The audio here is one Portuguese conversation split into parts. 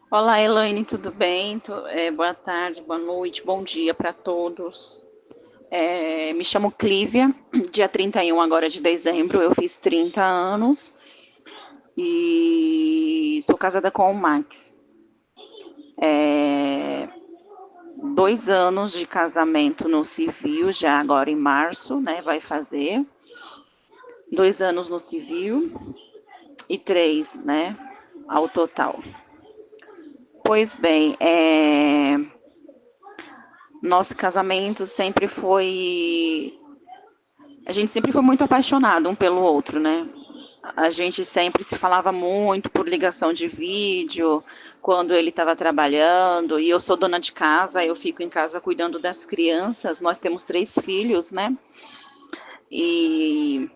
Olá, Elaine, tudo bem? Boa tarde, boa noite, bom dia para todos. Me chamo Clívia, dia 31 agora de dezembro, eu fiz 30 anos e sou casada com o Max. 2 anos de casamento no civil, já agora em março, né? Vai fazer 2 anos no civil e 3, né? Ao total. Pois bem, nosso casamento sempre foi. A gente sempre foi muito apaixonado um pelo outro, né? A gente sempre se falava muito por ligação de vídeo, quando ele estava trabalhando, e eu sou dona de casa, eu fico em casa cuidando das crianças. Nós temos 3 filhos, né? E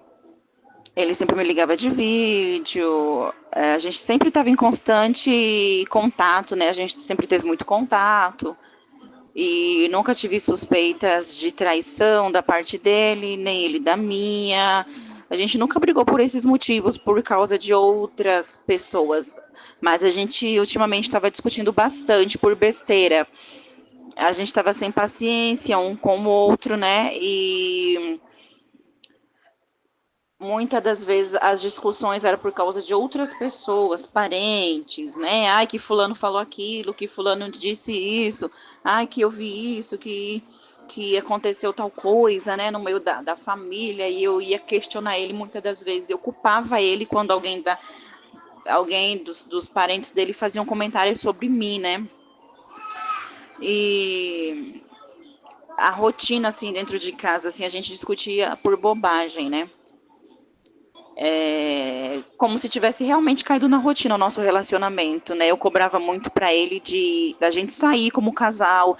ele sempre me ligava de vídeo, a gente sempre estava em constante contato, né? A gente sempre teve muito contato. E nunca tive suspeitas de traição da parte dele, nem ele da minha. A gente nunca brigou por esses motivos, por causa de outras pessoas. Mas a gente ultimamente estava discutindo bastante por besteira. A gente estava sem paciência um com o outro, né? E muitas das vezes as discussões eram por causa de outras pessoas, parentes, né? Ai, que fulano falou aquilo, que fulano disse isso, ai, que eu vi isso, que aconteceu tal coisa, né, no meio da família, e eu ia questionar ele muitas das vezes. Eu culpava ele quando alguém dos parentes dele fazia um comentário sobre mim, né? E a rotina, assim, dentro de casa, assim, a gente discutia por bobagem, né? Como se tivesse realmente caído na rotina o nosso relacionamento, né? Eu cobrava muito para ele de da gente sair como casal,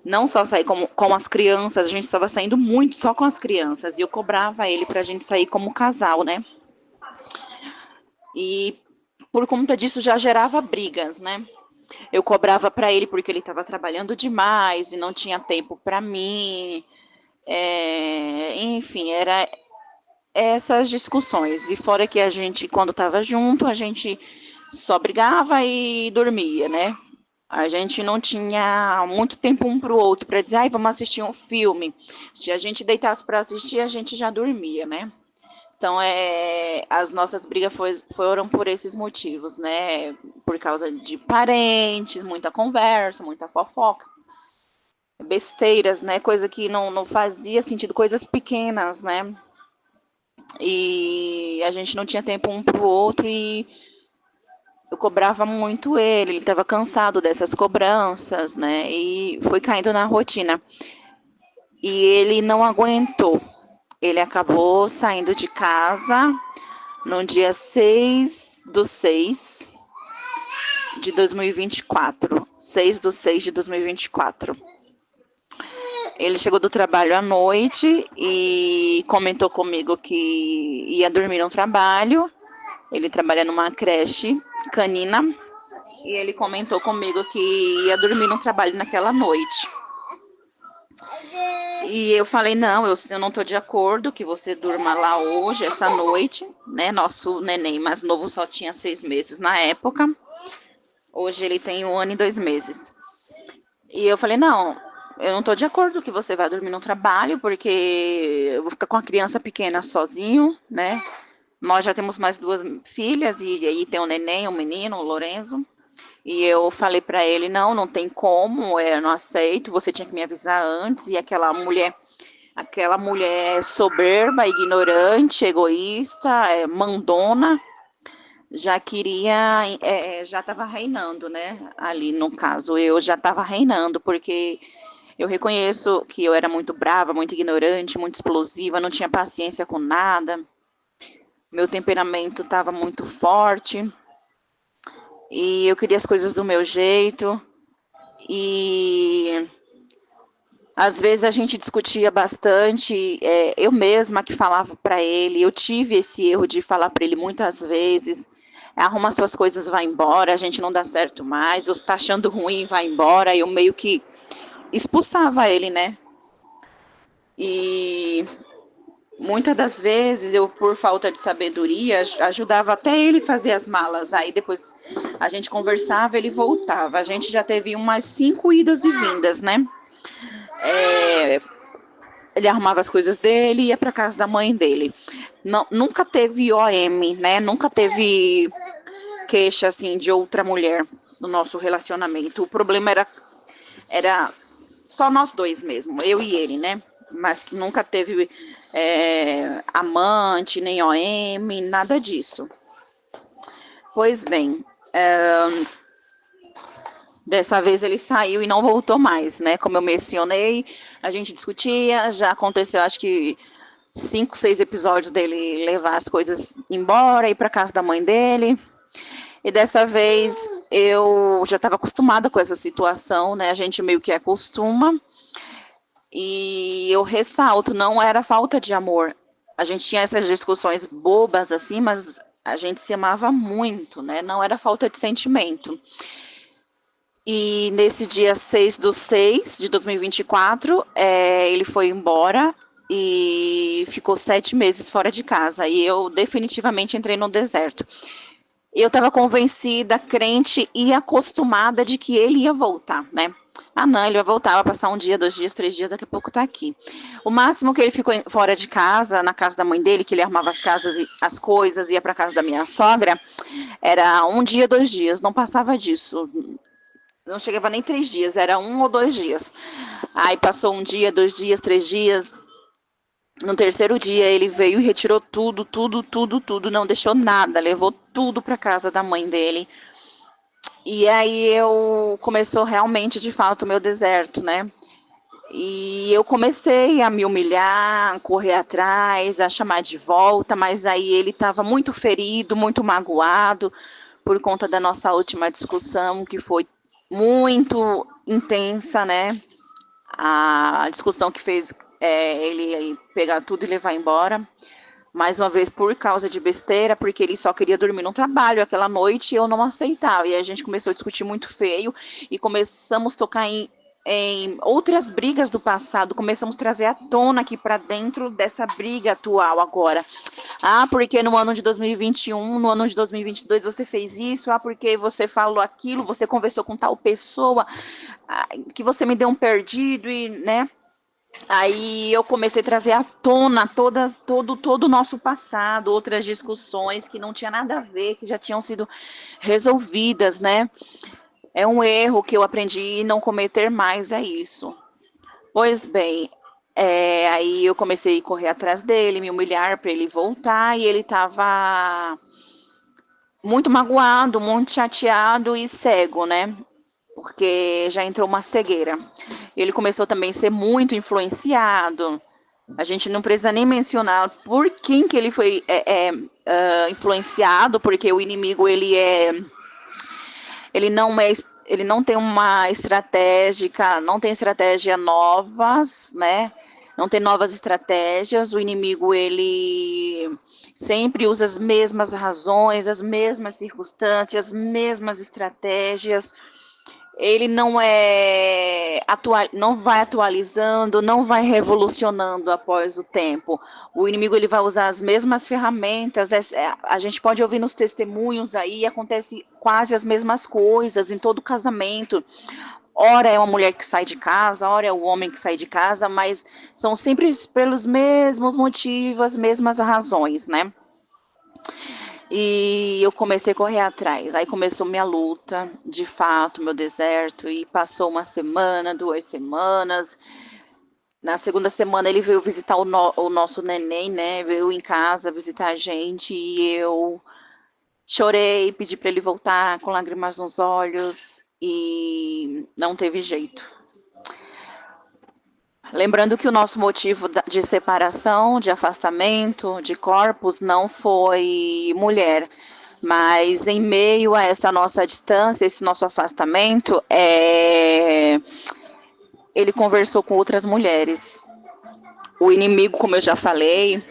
não só sair com as crianças, a gente estava saindo muito só com as crianças, e eu cobrava ele pra gente sair como casal, né? E por conta disso já gerava brigas, né? Eu cobrava para ele porque ele estava trabalhando demais e não tinha tempo para mim. Enfim, era essas discussões. E fora que a gente, quando estava junto, a gente só brigava e dormia, né? A gente não tinha muito tempo um para o outro para dizer, ai, vamos assistir um filme. Se a gente deitasse para assistir, a gente já dormia, né? Então, as nossas brigas foram por esses motivos, né? Por causa de parentes, muita conversa, muita fofoca, besteiras, né? Coisa que não fazia sentido, coisas pequenas, né? E a gente não tinha tempo um pro outro e eu cobrava muito ele estava cansado dessas cobranças, né? E foi caindo na rotina. E ele não aguentou. Ele acabou saindo de casa no dia 6/6/2024. 6/6/2024. Ele chegou do trabalho à noite e comentou comigo que ia dormir no trabalho. Ele trabalha numa creche canina e ele comentou comigo que ia dormir no trabalho naquela noite. E eu falei, não, eu não tô de acordo que você durma lá hoje, essa noite, né? Nosso neném mais novo só tinha 6 meses na época. Hoje ele tem 1 ano e 2 meses. E eu falei, não, eu não tô de acordo que você vai dormir no trabalho, porque eu vou ficar com a criança pequena sozinho, né? Nós já temos mais 2 filhas, e aí tem um neném, um menino, o Lorenzo. E eu falei pra ele, não tem como, eu não aceito, você tinha que me avisar antes. E aquela mulher soberba, ignorante, egoísta, mandona, já queria, já estava reinando, né? Ali no caso, eu já estava reinando, porque eu reconheço que eu era muito brava, muito ignorante, muito explosiva, não tinha paciência com nada. Meu temperamento estava muito forte e eu queria as coisas do meu jeito. E às vezes a gente discutia bastante, eu mesma que falava para ele, eu tive esse erro de falar para ele muitas vezes, arruma suas coisas, vai embora, a gente não dá certo mais, ou está achando ruim, vai embora, eu meio que expulsava ele, né? E Muitas das vezes eu, por falta de sabedoria, ajudava até ele fazer as malas. Aí depois a gente conversava, ele voltava. A gente já teve umas 5 idas e vindas, né? Ele arrumava as coisas dele e ia para casa da mãe dele. Não, nunca teve OM, né? Nunca teve queixa assim de outra mulher no nosso relacionamento. O problema era só nós dois mesmo, eu e ele, né? Mas nunca teve amante, nem OM, nada disso. Pois bem, dessa vez ele saiu e não voltou mais, né? Como eu mencionei, a gente discutia, já aconteceu, acho que 5, 6 episódios dele levar as coisas embora, ir para casa da mãe dele. E dessa vez eu já estava acostumada com essa situação, né? A gente meio que acostuma. E eu ressalto, não era falta de amor. A gente tinha essas discussões bobas assim, mas a gente se amava muito, né? Não era falta de sentimento. E nesse dia 6/6 de 2024, ele foi embora e ficou 7 meses fora de casa. E eu definitivamente entrei no deserto. Eu estava convencida, crente e acostumada de que ele ia voltar, né? Ah, não, ele vai voltar, vai passar 1 dia, 2 dias, 3 dias, daqui a pouco tá aqui. O máximo que ele ficou fora de casa, na casa da mãe dele, que ele arrumava as casas, as coisas, ia para casa da minha sogra, era 1 dia, 2 dias, não passava disso. Não chegava nem 3 dias, era 1 ou 2 dias. Aí passou 1 dia, 2 dias, 3 dias. No terceiro dia ele veio e retirou tudo, tudo, tudo, tudo, não deixou nada, levou tudo para casa da mãe dele. E aí eu começou realmente, de fato, o meu deserto, né? E eu comecei a me humilhar, a correr atrás, a chamar de volta, mas aí ele estava muito ferido, muito magoado por conta da nossa última discussão, que foi muito intensa, né? A discussão que fez ele pegar tudo e levar embora. Mais uma vez por causa de besteira, porque ele só queria dormir no trabalho aquela noite e eu não aceitava. E a gente começou a discutir muito feio e começamos a tocar em outras brigas do passado, começamos a trazer à tona aqui para dentro dessa briga atual agora. Ah, porque no ano de 2021, no ano de 2022 você fez isso, ah, porque você falou aquilo, você conversou com tal pessoa, que você me deu um perdido e, né? Aí eu comecei a trazer à tona todo o nosso passado, outras discussões que não tinha nada a ver, que já tinham sido resolvidas, né? É um erro que eu aprendi não cometer mais, é isso. Pois bem, aí eu comecei a correr atrás dele, me humilhar para ele voltar, e ele estava muito magoado, muito chateado e cego, né? Porque já entrou uma cegueira. Ele começou também a ser muito influenciado. A gente não precisa nem mencionar por quem que ele foi influenciado, porque o inimigo ele não é ele não tem uma estratégia, não tem estratégia novas, né? Não tem novas estratégias. O inimigo ele sempre usa as mesmas razões, as mesmas circunstâncias, as mesmas estratégias. Ele não vai atualizando, não vai revolucionando após o tempo. O inimigo ele vai usar as mesmas ferramentas. A gente pode ouvir nos testemunhos aí, acontece quase as mesmas coisas em todo casamento. Ora é uma mulher que sai de casa, ora é o homem que sai de casa, mas são sempre pelos mesmos motivos, as mesmas razões, né? E eu comecei a correr atrás. Aí começou minha luta, de fato, meu deserto. E passou uma semana, 2 semanas. Na segunda semana ele veio visitar o nosso neném, né? Veio em casa visitar a gente. E eu chorei, pedi para ele voltar com lágrimas nos olhos. E não teve jeito. Lembrando que o nosso motivo de separação, de afastamento, de corpos, não foi mulher. Mas em meio a essa nossa distância, esse nosso afastamento, ele conversou com outras mulheres. O inimigo, como eu já falei,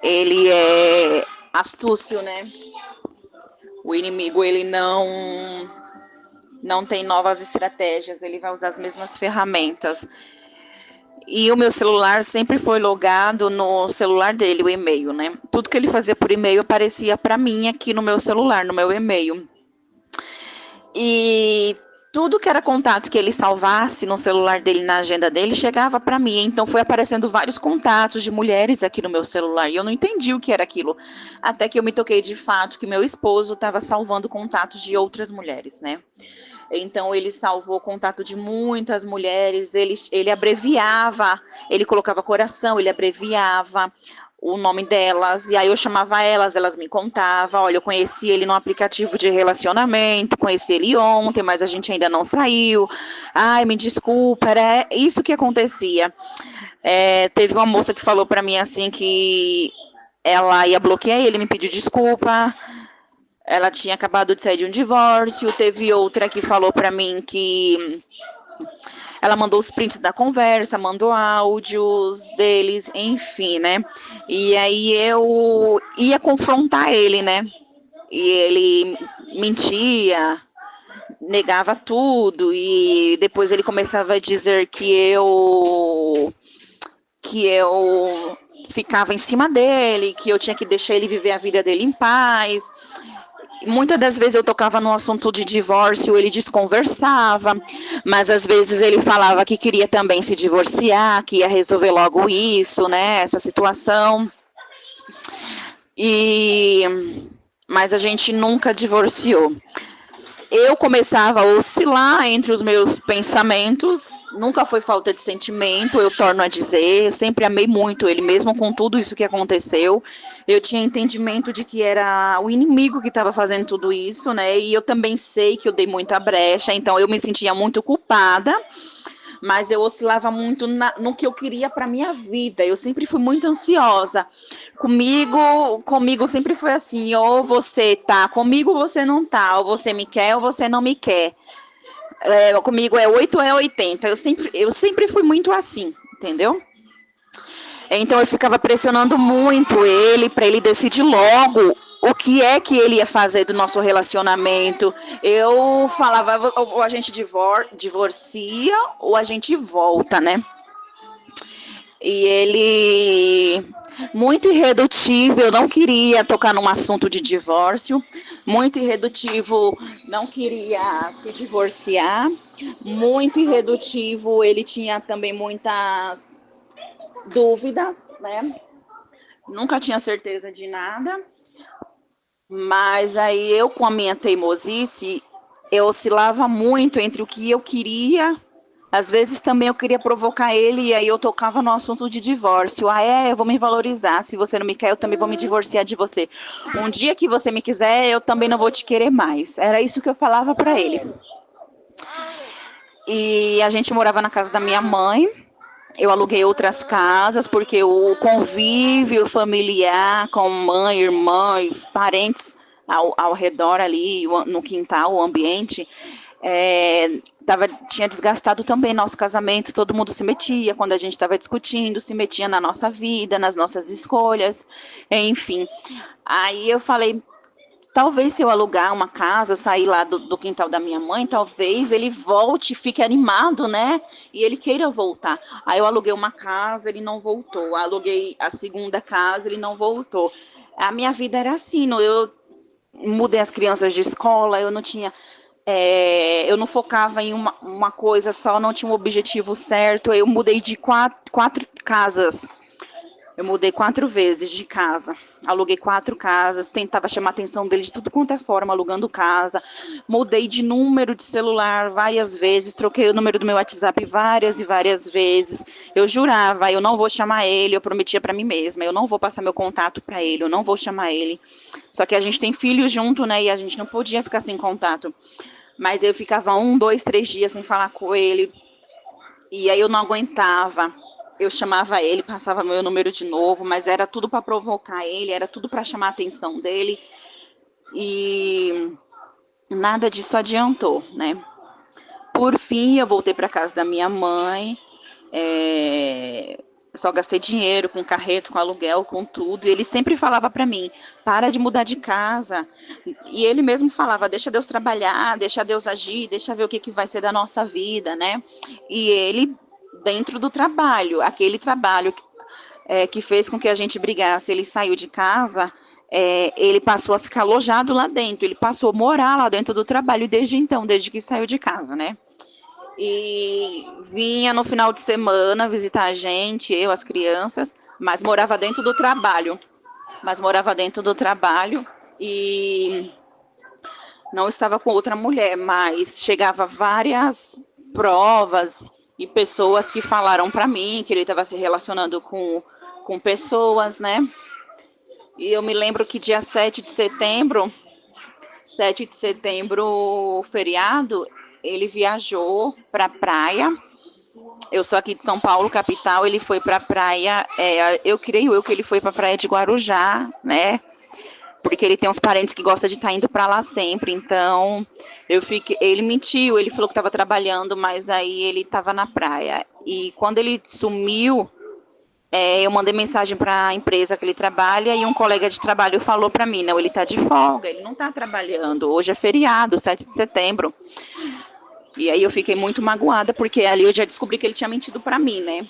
ele é astúcio, né? O inimigo, ele não tem novas estratégias, ele vai usar as mesmas ferramentas. E o meu celular sempre foi logado no celular dele, o e-mail, né? Tudo que ele fazia por e-mail aparecia para mim aqui no meu celular, no meu e-mail. E tudo que era contato que ele salvasse no celular dele, na agenda dele, chegava para mim. Então foi aparecendo vários contatos de mulheres aqui no meu celular. E eu não entendi o que era aquilo. Até que eu me toquei de fato que meu esposo estava salvando contatos de outras mulheres, né? Então ele salvou o contato de muitas mulheres, ele abreviava, ele colocava coração, ele abreviava o nome delas, e aí eu chamava elas, elas me contavam, olha, eu conheci ele no aplicativo de relacionamento, conheci ele ontem, mas a gente ainda não saiu, ai, me desculpa, era isso que acontecia. Teve uma moça que falou para mim assim que ela ia bloquear ele, me pediu desculpa, ela tinha acabado de sair de um divórcio. Teve outra que falou para mim que ela mandou os prints da conversa, mandou áudios deles, enfim, né? E aí eu ia confrontar ele, né? E ele mentia, negava tudo e depois ele começava a dizer que eu ficava em cima dele, que eu tinha que deixar ele viver a vida dele em paz. Muitas das vezes eu tocava no assunto de divórcio, ele desconversava, mas às vezes ele falava que queria também se divorciar, que ia resolver logo isso, né, essa situação. Mas a gente nunca divorciou. Eu começava a oscilar entre os meus pensamentos, nunca foi falta de sentimento, eu torno a dizer, eu sempre amei muito ele, mesmo com tudo isso que aconteceu. Eu tinha entendimento de que era o inimigo que estava fazendo tudo isso, né? E eu também sei que eu dei muita brecha, então eu me sentia muito culpada, mas eu oscilava muito no que eu queria para minha vida. Eu sempre fui muito ansiosa. Comigo sempre foi assim, ou você tá comigo ou você não tá, ou você me quer ou você não me quer. Comigo é 8 ou é 80. Eu sempre fui muito assim, entendeu? Então eu ficava pressionando muito ele para ele decidir logo o que é que ele ia fazer do nosso relacionamento. Eu falava, ou a gente divorcia ou a gente volta, né? E ele, muito irredutível, não queria tocar num assunto de divórcio, muito irredutivo, não queria se divorciar, muito irredutivo, ele tinha também muitas dúvidas, né? Nunca tinha certeza de nada, mas aí eu, com a minha teimosice, eu oscilava muito entre o que eu queria. Às vezes também eu queria provocar ele e aí eu tocava no assunto de divórcio. Eu vou me valorizar. Se você não me quer, eu também vou me divorciar de você. Um dia que você me quiser, eu também não vou te querer mais. Era isso que eu falava para ele. E a gente morava na casa da minha mãe. Eu aluguei outras casas porque o convívio familiar com mãe, irmã e parentes ao redor ali, no quintal, o ambiente, tinha desgastado também nosso casamento. Todo mundo se metia quando a gente estava discutindo, se metia na nossa vida, nas nossas escolhas, enfim. Aí eu falei, talvez se eu alugar uma casa, sair lá do quintal da minha mãe, talvez ele volte, fique animado, né? E ele queira voltar. Aí eu aluguei uma casa, ele não voltou. Aluguei a segunda casa, ele não voltou. A minha vida era assim, eu mudei as crianças de escola, eu não tinha... eu não focava em uma coisa só, não tinha um objetivo certo. Eu mudei de quatro casas. Eu mudei 4 vezes de casa. Aluguei 4 casas, tentava chamar a atenção dele de tudo quanto é forma, alugando casa. Mudei de número de celular várias vezes, troquei o número do meu WhatsApp várias e várias vezes. Eu jurava, eu não vou chamar ele, eu prometia para mim mesma, eu não vou passar meu contato para ele, eu não vou chamar ele. Só que a gente tem filhos junto, né, e a gente não podia ficar sem contato. Mas eu ficava 1, 2, 3 dias sem falar com ele. E aí eu não aguentava. Eu chamava ele, passava meu número de novo, mas era tudo para provocar ele, era tudo para chamar a atenção dele. E nada disso adiantou, né? Por fim, eu voltei para casa da minha mãe. Só gastei dinheiro com carreto, com aluguel, com tudo. E ele sempre falava para mim, para de mudar de casa. E ele mesmo falava, deixa Deus trabalhar, deixa Deus agir, deixa ver o que vai ser da nossa vida, né? E ele dentro do trabalho. Aquele trabalho que fez com que a gente brigasse, ele saiu de casa, ele passou a ficar alojado lá dentro, ele passou a morar lá dentro do trabalho desde então, desde que saiu de casa, né? E vinha no final de semana visitar a gente, eu, as crianças, mas morava dentro do trabalho. Mas morava dentro do trabalho e não estava com outra mulher, mas chegava várias provas e pessoas que falaram para mim que ele estava se relacionando com pessoas, né? E eu me lembro que dia 7 de setembro, feriado, ele viajou para a praia. Eu sou aqui de São Paulo, capital, ele foi para a praia, eu creio que ele foi para a praia de Guarujá, né? Porque ele tem uns parentes que gostam de estar indo para lá sempre, então ele mentiu, ele falou que estava trabalhando, mas aí ele estava na praia. E quando ele sumiu, eu mandei mensagem para a empresa que ele trabalha e um colega de trabalho falou para mim, não, ele está de folga, ele não está trabalhando, hoje é feriado, 7 de setembro. E aí eu fiquei muito magoada, porque ali eu já descobri que ele tinha mentido para mim, né?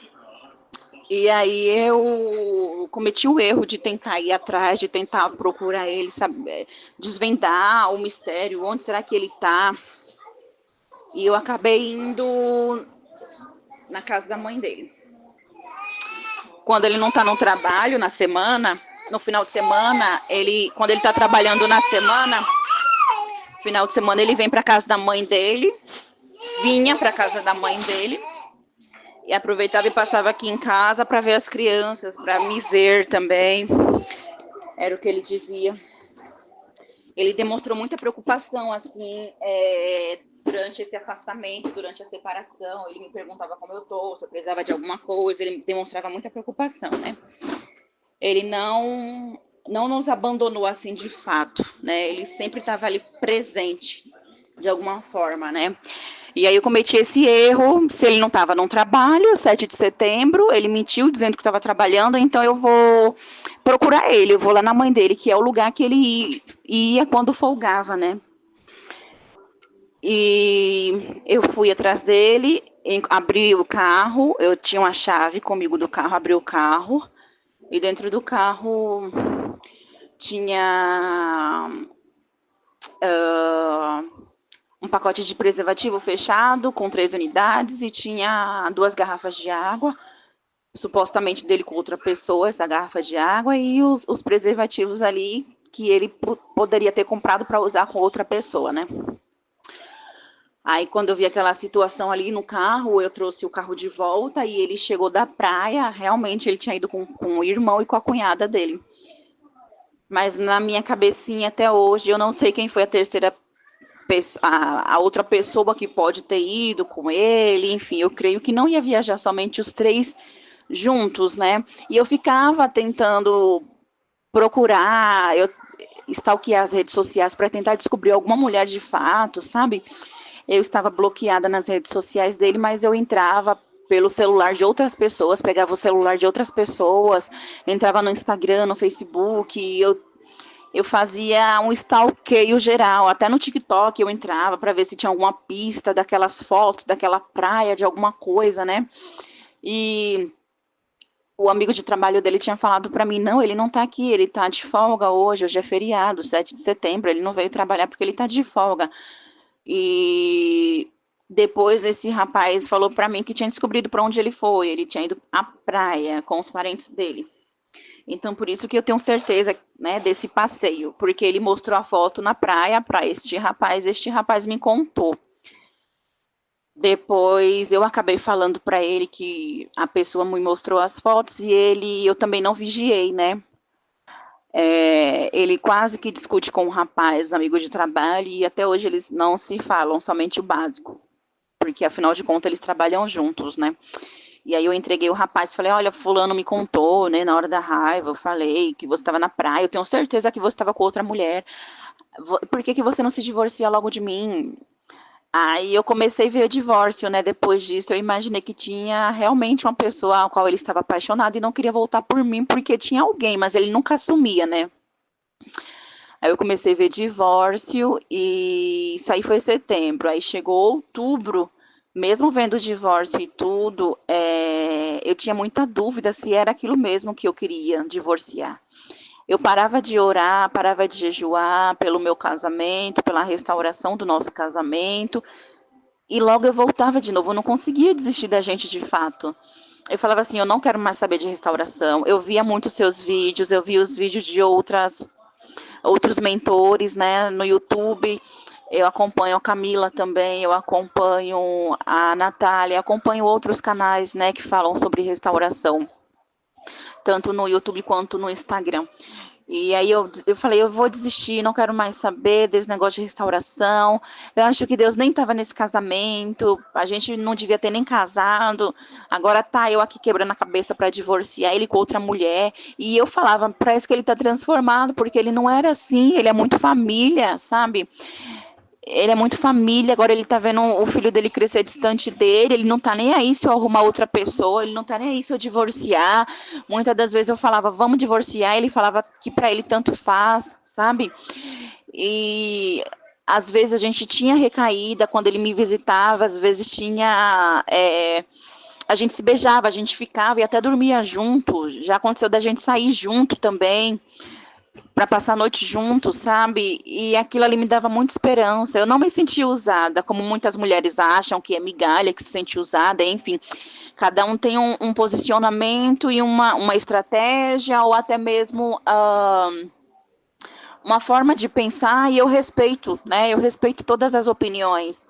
E aí eu cometi o erro de tentar ir atrás, de tentar procurar ele, saber, desvendar o mistério, onde será que ele está. E eu acabei indo na casa da mãe dele. Quando ele não está no trabalho, na semana, no final de semana, quando ele está trabalhando na semana, final de semana ele vem para casa da mãe dele, vinha para casa da mãe dele, e aproveitava e passava aqui em casa para ver as crianças, para me ver também. Era o que ele dizia. Ele demonstrou muita preocupação, assim, durante esse afastamento, durante a separação. Ele me perguntava como eu tô, se eu precisava de alguma coisa. Ele demonstrava muita preocupação, né? Ele não nos abandonou, assim, de fato, né? Ele sempre estava ali presente, de alguma forma, né? E aí eu cometi esse erro, se ele não estava no trabalho, 7 de setembro, ele mentiu dizendo que estava trabalhando, então eu vou procurar ele, eu vou lá na mãe dele, que é o lugar que ele ia quando folgava, né? E eu fui atrás dele, abri o carro, eu tinha uma chave comigo do carro, abri o carro, e dentro do carro tinha um pacote de preservativo fechado com 3 unidades e tinha 2 garrafas de água, supostamente dele com outra pessoa, essa garrafa de água e os preservativos ali que ele poderia ter comprado para usar com outra pessoa, né? Aí quando eu vi aquela situação ali no carro, eu trouxe o carro de volta e ele chegou da praia, realmente ele tinha ido com o irmão e com a cunhada dele. Mas na minha cabecinha até hoje eu não sei quem foi a terceira a outra pessoa que pode ter ido com ele, enfim, eu creio que não ia viajar somente os 3 juntos, né? E eu ficava tentando procurar, stalkear as redes sociais para tentar descobrir alguma mulher de fato, sabe? Eu estava bloqueada nas redes sociais dele, mas eu entrava pelo celular de outras pessoas, pegava o celular de outras pessoas, entrava no Instagram, no Facebook, eu fazia um stalkeio geral, até no TikTok eu entrava para ver se tinha alguma pista daquelas fotos, daquela praia, de alguma coisa, né? E o amigo de trabalho dele tinha falado para mim, não, ele não tá aqui, ele tá de folga hoje é feriado, 7 de setembro, ele não veio trabalhar porque ele tá de folga. E depois esse rapaz falou para mim que tinha descobrido para onde ele foi, ele tinha ido à praia com os parentes dele. Então, por isso que eu tenho certeza, né, desse passeio, porque ele mostrou a foto na praia para este rapaz me contou. Depois eu acabei falando para ele que a pessoa me mostrou as fotos e eu também não vigiei, né? Ele quase que discute com um rapaz, amigo de trabalho, e até hoje eles não se falam, somente o básico, porque afinal de contas eles trabalham juntos, né? E aí eu entreguei o rapaz, falei, olha, fulano me contou, né, na hora da raiva, eu falei que você estava na praia, eu tenho certeza que você estava com outra mulher, por que você não se divorcia logo de mim? Aí eu comecei a ver o divórcio, né, depois disso eu imaginei que tinha realmente uma pessoa a qual ele estava apaixonado e não queria voltar por mim porque tinha alguém, mas ele nunca assumia, né. Aí eu comecei a ver divórcio e isso aí foi setembro, aí chegou outubro, Mesmo vendo o divórcio e tudo, eu tinha muita dúvida se era aquilo mesmo que eu queria, divorciar. Eu parava de orar, parava de jejuar pelo meu casamento, pela restauração do nosso casamento, e logo eu voltava de novo. Eu não conseguia desistir da gente de fato. Eu falava assim, eu não quero mais saber de restauração. Eu via muito seus vídeos, eu via os vídeos de outros mentores, né, no YouTube. Eu acompanho a Camila também, eu acompanho a Natália, acompanho outros canais, né, que falam sobre restauração, tanto no YouTube quanto no Instagram. E aí eu falei, eu vou desistir, não quero mais saber desse negócio de restauração. Eu acho que Deus nem estava nesse casamento, a gente não devia ter nem casado. Agora tá eu aqui quebrando a cabeça para divorciar ele com outra mulher. E eu falava, parece que ele tá transformado, porque ele não era assim, ele é muito família, sabe? Ele é muito família, agora ele tá vendo o filho dele crescer distante dele, ele não tá nem aí se eu arrumar outra pessoa, ele não tá nem aí se eu divorciar. Muitas das vezes eu falava, vamos divorciar, ele falava que pra ele tanto faz, sabe? E às vezes a gente tinha recaída quando ele me visitava, às vezes tinha. A gente se beijava, a gente ficava e até dormia junto. Já aconteceu da gente sair junto também para passar a noite juntos, sabe? E aquilo ali me dava muita esperança. Eu não me sentia usada, como muitas mulheres acham que é migalha, que se sente usada, enfim. Cada um tem um posicionamento e uma estratégia, ou até mesmo uma forma de pensar, e eu respeito, né? Eu respeito todas as opiniões.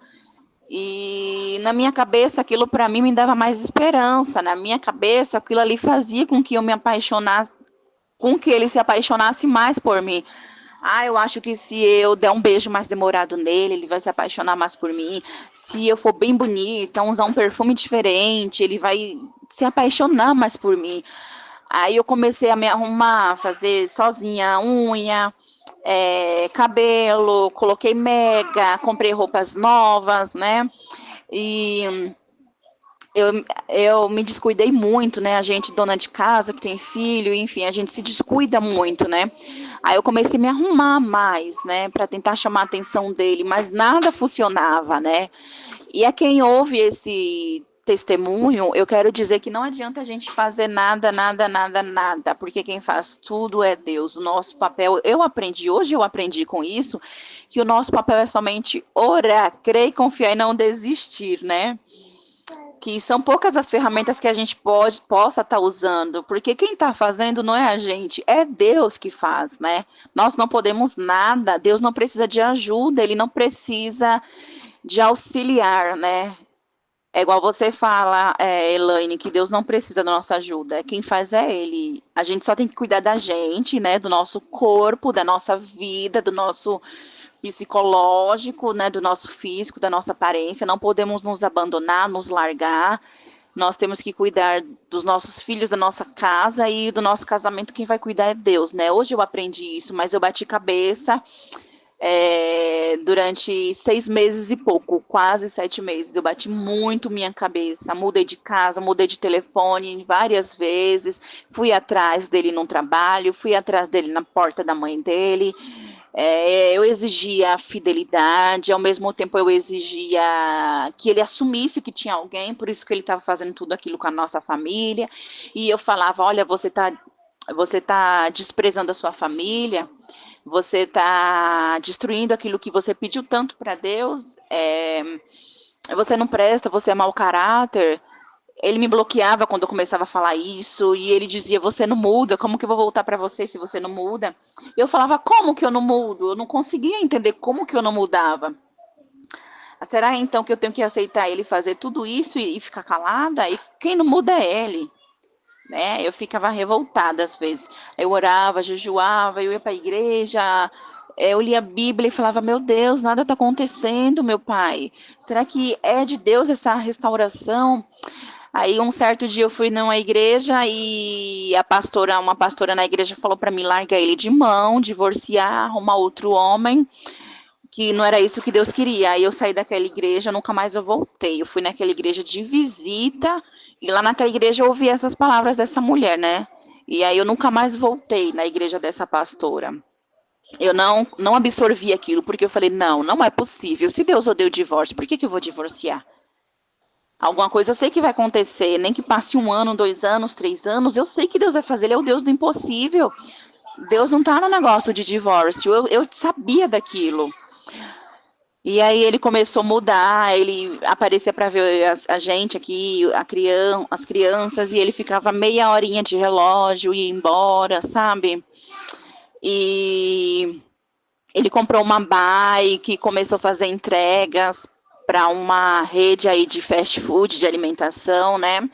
E na minha cabeça aquilo para mim me dava mais esperança. Na minha cabeça aquilo ali fazia com que eu me apaixonasse, com que ele se apaixonasse mais por mim. Ah, eu acho que se eu der um beijo mais demorado nele, ele vai se apaixonar mais por mim. Se eu for bem bonita, usar um perfume diferente, ele vai se apaixonar mais por mim. Aí eu comecei a me arrumar, fazer sozinha a unha, cabelo, coloquei mega, comprei roupas novas, né? E eu me descuidei muito, né? A gente, dona de casa, que tem filho, enfim, a gente se descuida muito, né? Aí eu comecei a me arrumar mais, né? Para tentar chamar a atenção dele, mas nada funcionava, né? E a quem ouve esse testemunho, eu quero dizer que não adianta a gente fazer nada, nada, nada, nada, porque quem faz tudo é Deus. O nosso papel, hoje eu aprendi com isso, que o nosso papel é somente orar, crer, confiar e não desistir, né? Que são poucas as ferramentas que a gente possa estar usando, porque quem está fazendo não é a gente, é Deus que faz, né? Nós não podemos nada, Deus não precisa de ajuda, Ele não precisa de auxiliar, né? É igual você fala, Elaine, que Deus não precisa da nossa ajuda, quem faz é Ele. A gente só tem que cuidar da gente, né? Do nosso corpo, da nossa vida, do nosso psicológico, né, do nosso físico, da nossa aparência. Não podemos nos abandonar, nos largar. Nós temos que cuidar dos nossos filhos, da nossa casa e do nosso casamento. Quem vai cuidar é Deus, né? Hoje eu aprendi isso, mas eu bati cabeça durante 6 meses e pouco, quase 7 meses. Eu bati muito minha cabeça. Mudei de casa, mudei de telefone várias vezes. Fui atrás dele no trabalho, fui atrás dele na porta da mãe dele. Eu exigia fidelidade, ao mesmo tempo eu exigia que ele assumisse que tinha alguém, por isso que ele estava fazendo tudo aquilo com a nossa família. E eu falava, olha, você tá desprezando a sua família, você está destruindo aquilo que você pediu tanto para Deus, você não presta, você é mau caráter. Ele me bloqueava quando eu começava a falar isso, e ele dizia, você não muda, como que eu vou voltar para você se você não muda? Eu falava, como que eu não mudo? Eu não conseguia entender como que eu não mudava. Será então que eu tenho que aceitar ele fazer tudo isso e ficar calada? E quem não muda é ele, né? Eu ficava revoltada às vezes. Eu orava, jejuava, eu ia para a igreja, eu lia a Bíblia e falava, meu Deus, nada está acontecendo, meu pai. Será que é de Deus essa restauração? Aí um certo dia eu fui numa igreja e uma pastora na igreja falou para mim largar ele de mão, divorciar, arrumar outro homem, que não era isso que Deus queria. Aí eu saí daquela igreja, nunca mais eu voltei. Eu fui naquela igreja de visita e lá naquela igreja eu ouvi essas palavras dessa mulher, né? E aí eu nunca mais voltei na igreja dessa pastora. Eu não absorvi aquilo, porque eu falei, não é possível. Se Deus odeia o divórcio, por que eu vou divorciar? Alguma coisa eu sei que vai acontecer, nem que passe 1 ano, 2 anos, 3 anos, eu sei que Deus vai fazer, Ele é o Deus do impossível. Deus não tá no negócio de divórcio, eu sabia daquilo. E aí ele começou a mudar, ele aparecia para ver a gente aqui, as crianças, e ele ficava meia horinha de relógio e ia embora, sabe? E ele comprou uma bike, começou a fazer entregas para uma rede aí de fast food, de alimentação, né?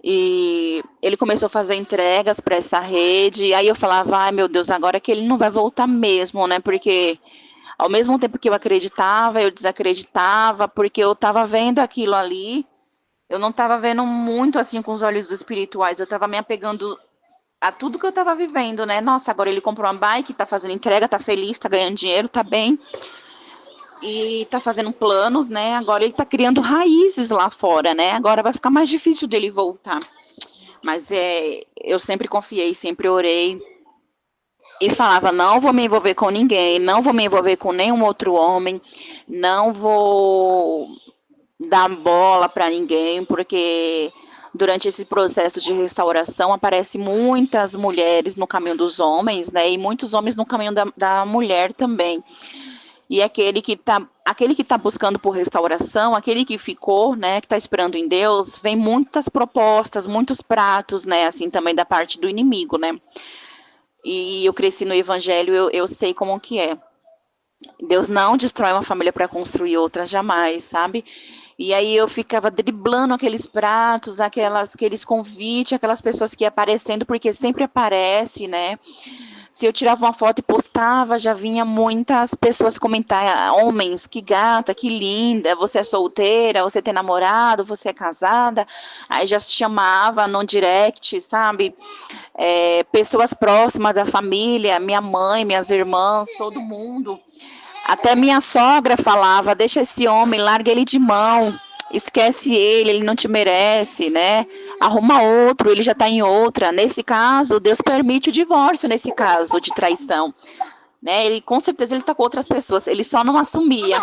E ele começou a fazer entregas para essa rede. E aí eu falava, ai meu Deus, agora que ele não vai voltar mesmo, né? Porque ao mesmo tempo que eu acreditava, eu desacreditava, porque eu estava vendo aquilo ali. Eu não estava vendo muito assim com os olhos espirituais, eu estava me apegando a tudo que eu estava vivendo, né? Nossa, agora ele comprou uma bike, tá fazendo entrega, tá feliz, tá ganhando dinheiro, tá bem e tá fazendo planos, né? Agora ele tá criando raízes lá fora, né? Agora vai ficar mais difícil dele voltar. Mas eu sempre confiei, sempre orei e falava: não vou me envolver com ninguém, não vou me envolver com nenhum outro homem, não vou dar bola para ninguém, porque durante esse processo de restauração aparecem muitas mulheres no caminho dos homens, né? E muitos homens no caminho da mulher também. E aquele que tá buscando por restauração, aquele que ficou, né, que está esperando em Deus, vem muitas propostas, muitos pratos, né, assim também da parte do inimigo, né? E eu cresci no evangelho, eu sei como que é. Deus não destrói uma família para construir outra, jamais, sabe? E aí eu ficava driblando aqueles pratos, aqueles convites, aquelas pessoas que iam aparecendo, porque sempre aparece, né? Se eu tirava uma foto e postava, já vinha muitas pessoas comentar, homens, que gata, que linda, você é solteira, você tem namorado, você é casada, aí já se chamava no direct, sabe? Pessoas próximas da família, minha mãe, minhas irmãs, todo mundo. Até minha sogra falava, deixa esse homem, larga ele de mão, esquece ele não te merece, né? Arruma outro, ele já está em outra. Nesse caso, Deus permite o divórcio, nesse caso de traição. Né? Ele, com certeza ele está com outras pessoas, ele só não assumia.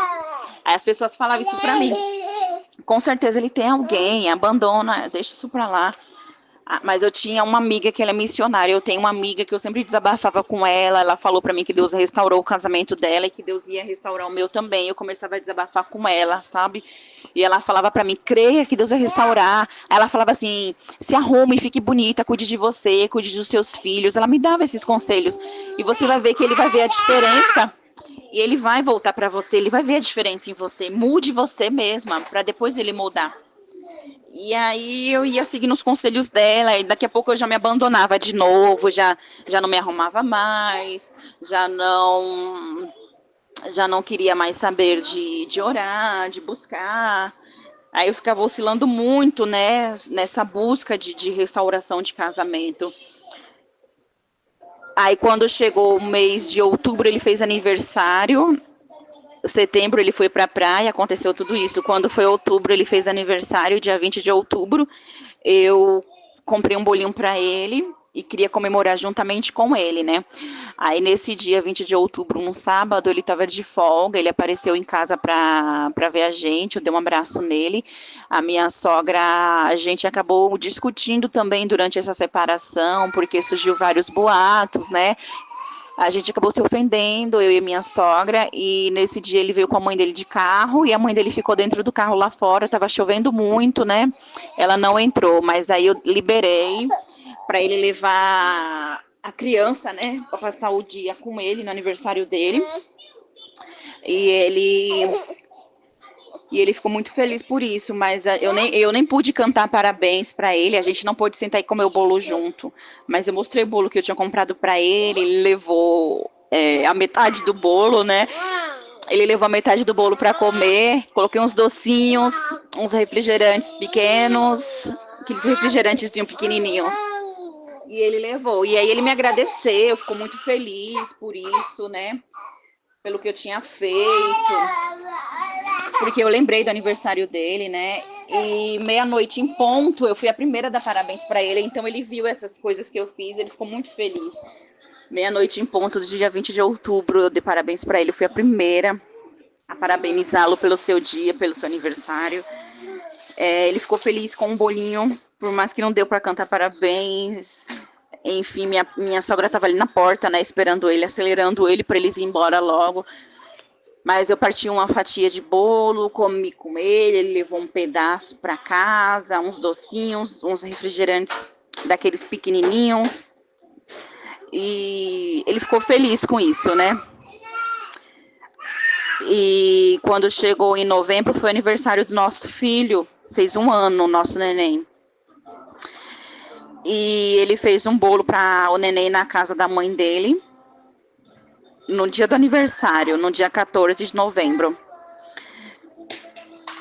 Aí as pessoas falavam isso para mim. Com certeza ele tem alguém, abandona, deixa isso para lá. Mas eu tinha uma amiga que ela é missionária. Eu tenho uma amiga que eu sempre desabafava com ela. Ela falou para mim que Deus restaurou o casamento dela e que Deus ia restaurar o meu também. Eu começava a desabafar com ela, sabe? E ela falava para mim: creia que Deus vai restaurar. Ela falava assim: se arrume, fique bonita, cuide de você, cuide dos seus filhos. Ela me dava esses conselhos. E você vai ver que ele vai ver a diferença. E ele vai voltar para você. Ele vai ver a diferença em você. Mude você mesma para depois ele mudar. E aí eu ia seguindo os conselhos dela, e daqui a pouco eu já me abandonava de novo, já não me arrumava mais, já não queria mais saber de orar, de buscar. Aí eu ficava oscilando muito, né, nessa busca de restauração de casamento. Aí quando chegou o mês de outubro, ele fez aniversário. Setembro ele foi para a praia, aconteceu tudo isso. Quando foi outubro, ele fez aniversário, dia 20 de outubro. Eu comprei um bolinho para ele e queria comemorar juntamente com ele, né? Aí nesse dia 20 de outubro, um sábado, ele estava de folga, ele apareceu em casa para ver a gente, eu dei um abraço nele. A minha sogra, a gente acabou discutindo também durante essa separação, porque surgiu vários boatos, né? A gente acabou se ofendendo, eu e minha sogra, e nesse dia ele veio com a mãe dele de carro, e a mãe dele ficou dentro do carro lá fora, estava chovendo muito, né? Ela não entrou, mas aí eu liberei para ele levar a criança, né, para passar o dia com ele no aniversário dele. E ele ficou muito feliz por isso, mas eu nem pude cantar parabéns para ele, a gente não pôde sentar e comer o bolo junto. Mas eu mostrei o bolo que eu tinha comprado para ele levou a metade do bolo, né? Ele levou a metade do bolo para comer, coloquei uns docinhos, uns refrigerantes pequenos, aqueles refrigerantes pequenininhos. E ele levou. E aí ele me agradeceu, ficou muito feliz por isso, né? Pelo que eu tinha feito. Porque eu lembrei do aniversário dele, né? E meia-noite em ponto, eu fui a primeira a dar parabéns para ele. Então ele viu essas coisas que eu fiz, ele ficou muito feliz. Meia-noite em ponto do dia 20 de outubro, eu dei parabéns para ele. Eu fui a primeira a parabenizá-lo pelo seu dia, pelo seu aniversário. Ele ficou feliz com um bolinho, por mais que não deu para cantar parabéns. Enfim, minha sogra estava ali na porta, né, esperando ele, acelerando ele para eles ir embora logo. Mas eu parti uma fatia de bolo, comi com ele levou um pedaço para casa, uns docinhos, uns refrigerantes daqueles pequenininhos. E ele ficou feliz com isso, né? E quando chegou em novembro, foi aniversário do nosso filho, fez 1 ano, o nosso neném. E ele fez um bolo para o neném na casa da mãe dele, no dia do aniversário, no dia 14 de novembro.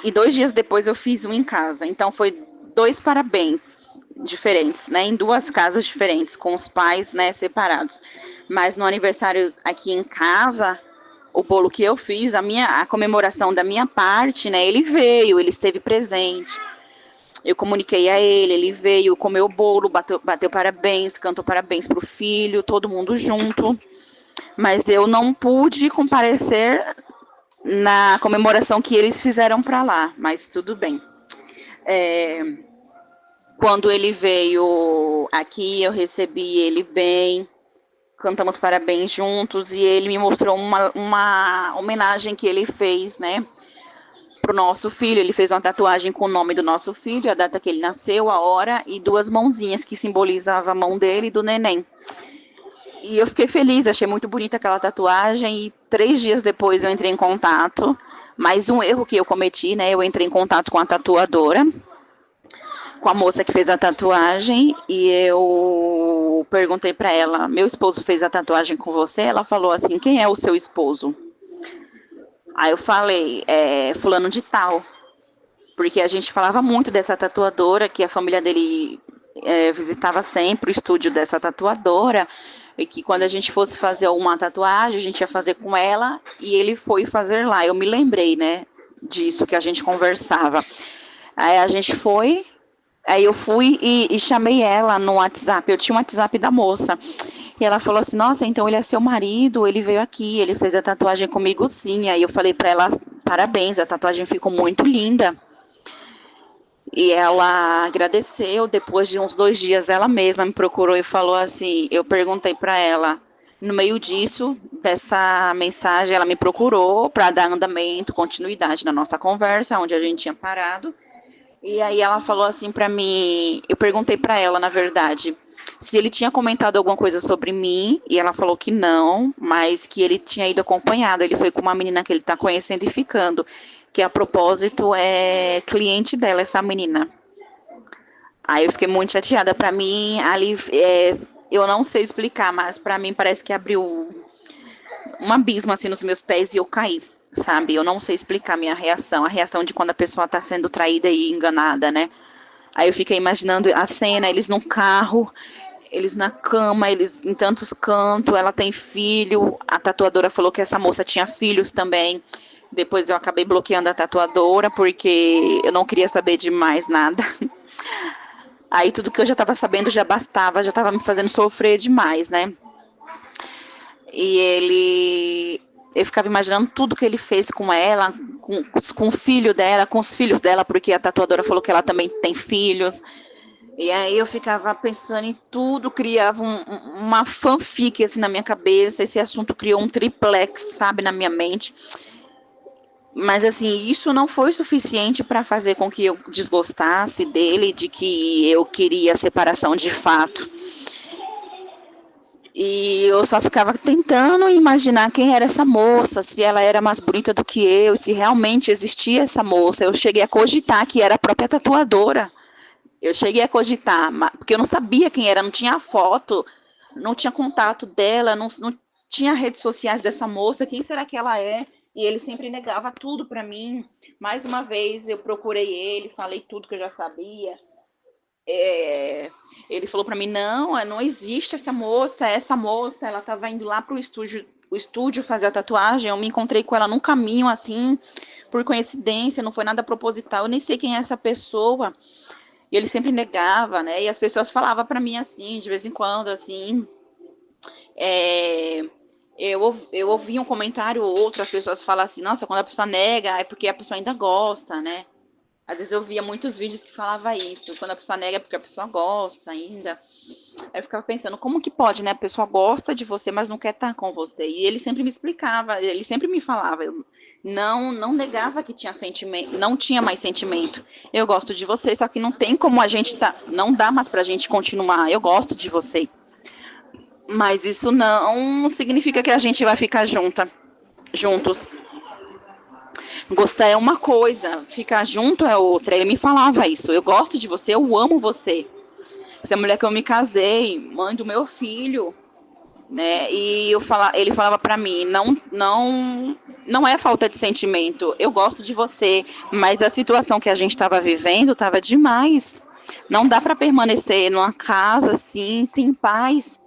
E 2 dias depois eu fiz um em casa. Então foi 2 parabéns diferentes, né? Em 2 casas diferentes, com os pais, né, separados. Mas no aniversário aqui em casa, o bolo que eu fiz, a comemoração da minha parte, né? Ele veio, ele esteve presente. Eu comuniquei a ele veio, comeu o bolo, bateu parabéns, cantou parabéns pro filho, todo mundo junto. Mas eu não pude comparecer na comemoração que eles fizeram para lá, mas tudo bem. Quando ele veio aqui, eu recebi ele bem, cantamos parabéns juntos e ele me mostrou uma homenagem que ele fez, né, pro nosso filho. Ele fez uma tatuagem com o nome do nosso filho, a data que ele nasceu, a hora e 2 mãozinhas que simbolizavam a mão dele e do neném. E eu fiquei feliz, achei muito bonita aquela tatuagem. E 3 dias depois eu entrei em contato. Mais um erro que eu cometi, né? Eu entrei em contato com a tatuadora, com a moça que fez a tatuagem. E eu perguntei para ela: meu esposo fez a tatuagem com você? Ela falou assim: quem é o seu esposo? Aí eu falei: fulano de tal. Porque a gente falava muito dessa tatuadora, que a família dele visitava sempre o estúdio dessa tatuadora. E que quando a gente fosse fazer uma tatuagem, a gente ia fazer com ela, e ele foi fazer lá. Eu me lembrei, né, disso que a gente conversava. Aí a gente foi, aí eu fui e chamei ela no WhatsApp. Eu tinha um WhatsApp da moça. E ela falou assim: nossa, então ele é seu marido, ele veio aqui, ele fez a tatuagem comigo sim. Aí eu falei para ela: parabéns, a tatuagem ficou muito linda. E ela agradeceu. Depois de uns 2 dias, ela mesma me procurou e falou assim: eu perguntei para ela, no meio disso, dessa mensagem, ela me procurou para dar andamento, continuidade na nossa conversa, onde a gente tinha parado. E aí ela falou assim para mim, eu perguntei para ela, na verdade, se ele tinha comentado alguma coisa sobre mim, e ela falou que não, mas que ele tinha ido acompanhado. Ele foi com uma menina que ele está conhecendo e ficando, que a propósito é cliente dela, essa menina. Aí eu fiquei muito chateada. Para mim, ali, eu não sei explicar, mas para mim parece que abriu um abismo assim nos meus pés e eu caí, sabe? Eu não sei explicar a reação de quando a pessoa está sendo traída e enganada, né? Aí eu fiquei imaginando a cena, eles no carro, eles na cama, eles em tantos cantos, ela tem filho, a tatuadora falou que essa moça tinha filhos também. Depois eu acabei bloqueando a tatuadora, porque eu não queria saber de mais nada. Aí tudo que eu já estava sabendo já bastava, já estava me fazendo sofrer demais, né? E eu ficava imaginando tudo que ele fez com ela, com o filho dela, com os filhos dela, porque a tatuadora falou que ela também tem filhos. E aí eu ficava pensando em tudo, criava uma fanfic assim na minha cabeça. Esse assunto criou um triplex, sabe, na minha mente. Mas assim, isso não foi suficiente para fazer com que eu desgostasse dele, de que eu queria separação de fato. E eu só ficava tentando imaginar quem era essa moça, se ela era mais bonita do que eu, se realmente existia essa moça. Eu cheguei a cogitar que era a própria tatuadora. Eu cheguei a cogitar, porque eu não sabia quem era, não tinha foto, não tinha contato dela, não tinha redes sociais dessa moça. Quem será que ela é? E ele sempre negava tudo para mim. Mais uma vez eu procurei ele, falei tudo que eu já sabia. Ele falou para mim: não existe essa moça, ela estava indo lá pro estúdio fazer a tatuagem. Eu me encontrei com ela num caminho assim, por coincidência, não foi nada proposital. Eu nem sei quem é essa pessoa. E ele sempre negava, né? E as pessoas falavam para mim assim, de vez em quando, assim. Eu ouvi um comentário ou outro, as pessoas falam assim: nossa, quando a pessoa nega é porque a pessoa ainda gosta, né? Às vezes eu via muitos vídeos que falava isso, quando a pessoa nega é porque a pessoa gosta ainda. Aí eu ficava pensando, como que pode, né? A pessoa gosta de você, mas não quer estar com você. E ele sempre me explicava, ele sempre me falava, eu não negava que tinha sentimento, não tinha mais sentimento. Eu gosto de você, só que não tem como a gente tá, não dá mais pra gente continuar. Eu gosto de você. Mas isso não significa que a gente vai ficar juntos. Gostar é uma coisa, ficar junto é outra. Ele me falava isso. Eu gosto de você, eu amo você. Essa mulher que eu me casei, mãe do meu filho, né? E ele falava pra mim, não é falta de sentimento. Eu gosto de você, mas a situação que a gente estava vivendo estava demais. Não dá para permanecer numa casa assim, sem paz,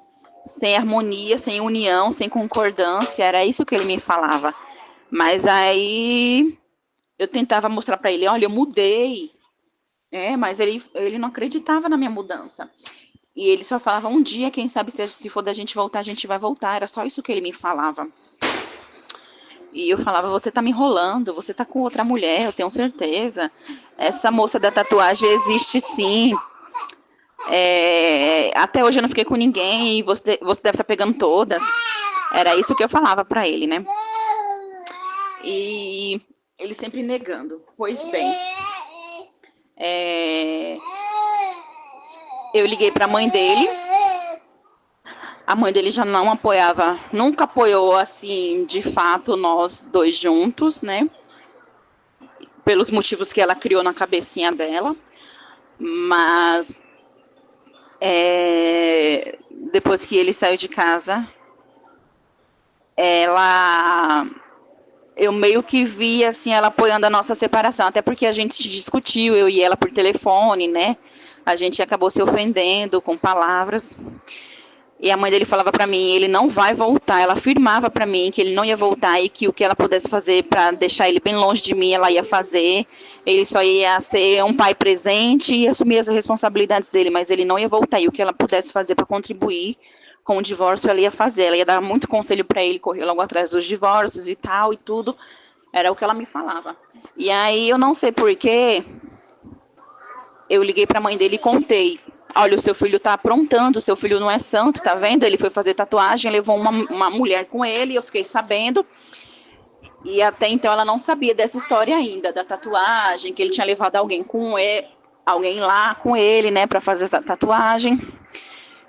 sem harmonia, sem união, sem concordância. Era isso que ele me falava. Mas aí eu tentava mostrar para ele, olha, eu mudei. Mas ele não acreditava na minha mudança. E ele só falava, um dia, quem sabe, se for da gente voltar, a gente vai voltar. Era só isso que ele me falava. E eu falava, você tá me enrolando, você tá com outra mulher, eu tenho certeza. Essa moça da tatuagem existe sim. Até hoje eu não fiquei com ninguém e você deve estar pegando todas. Era isso que eu falava pra ele, né? E ele sempre negando. Pois bem, eu liguei pra mãe dele. A mãe dele já não apoiava, nunca apoiou assim, de fato, nós dois juntos, né? Pelos motivos que ela criou na cabecinha dela. Mas depois que ele saiu de casa, eu meio que vi assim ela apoiando a nossa separação, até porque a gente discutiu, eu e ela por telefone, né? A gente acabou se ofendendo com palavras. E a mãe dele falava para mim, ele não vai voltar. Ela afirmava para mim que ele não ia voltar e que o que ela pudesse fazer para deixar ele bem longe de mim, ela ia fazer. Ele só ia ser um pai presente e assumir as responsabilidades dele, mas ele não ia voltar. E o que ela pudesse fazer para contribuir com o divórcio, ela ia fazer. Ela ia dar muito conselho para ele, correr logo atrás dos divórcios e tal e tudo. Era o que ela me falava. E aí eu não sei porquê, eu liguei para a mãe dele e contei. Olha, o seu filho tá aprontando, o seu filho não é santo, tá vendo? Ele foi fazer tatuagem, levou uma mulher com ele, eu fiquei sabendo. E até então ela não sabia dessa história ainda, da tatuagem, que ele tinha levado alguém lá com ele, né, pra fazer a tatuagem.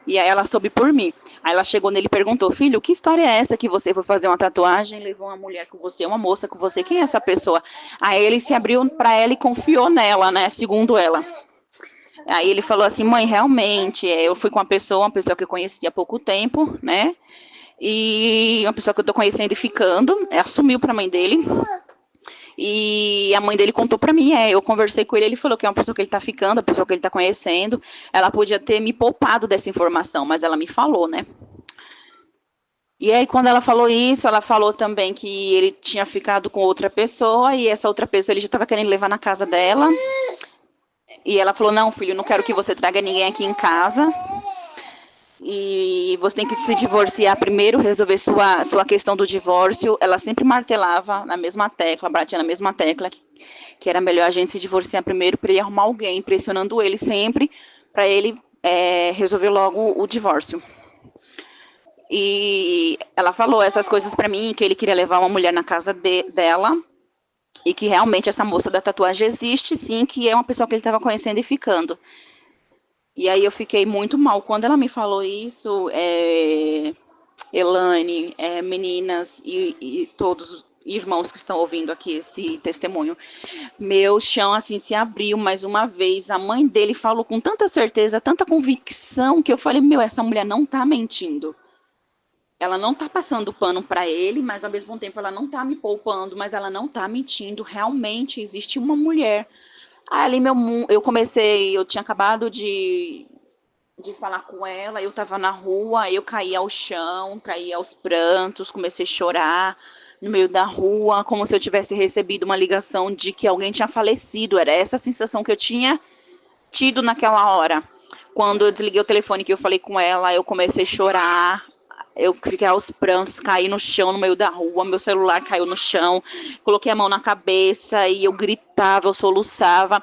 E aí ela soube por mim. Aí ela chegou nele e perguntou, filho, que história é essa que você foi fazer uma tatuagem, levou uma mulher com você, uma moça com você, quem é essa pessoa? Aí ele se abriu pra ela e confiou nela, né, segundo ela. Aí ele falou assim, mãe, realmente, eu fui com uma pessoa que eu conheci há pouco tempo, né? E uma pessoa que eu tô conhecendo e ficando, assumiu pra mãe dele. E a mãe dele contou pra mim, eu conversei com ele falou que é uma pessoa que ele tá ficando, a pessoa que ele tá conhecendo. Ela podia ter me poupado dessa informação, mas ela me falou, né? E aí, quando ela falou isso, ela falou também que ele tinha ficado com outra pessoa, e essa outra pessoa ele já estava querendo levar na casa dela. E ela falou, não, filho, não quero que você traga ninguém aqui em casa. E você tem que se divorciar primeiro, resolver sua questão do divórcio. Ela sempre martelava na mesma tecla, batia na mesma tecla, que era melhor a gente se divorciar primeiro para ele arrumar alguém, pressionando ele sempre, para ele resolver logo o divórcio. E ela falou essas coisas para mim, que ele queria levar uma mulher na casa dela, e que realmente essa moça da tatuagem existe, sim, que é uma pessoa que ele estava conhecendo e ficando. E aí eu fiquei muito mal. Quando ela me falou isso, Elane, meninas e todos os irmãos que estão ouvindo aqui esse testemunho, meu chão assim se abriu mais uma vez. A mãe dele falou com tanta certeza, tanta convicção, que eu falei, essa mulher não está mentindo. Ela não está passando pano para ele, mas ao mesmo tempo ela não está me poupando, mas ela não está mentindo. Realmente existe uma mulher. Ali eu tinha acabado de falar com ela, eu estava na rua, eu caí ao chão, caí aos prantos, comecei a chorar no meio da rua, como se eu tivesse recebido uma ligação de que alguém tinha falecido. Era essa a sensação que eu tinha tido naquela hora. Quando eu desliguei o telefone que eu falei com ela, eu comecei a chorar. Eu fiquei aos prantos, caí no chão no meio da rua, meu celular caiu no chão, coloquei a mão na cabeça e eu gritava, eu soluçava.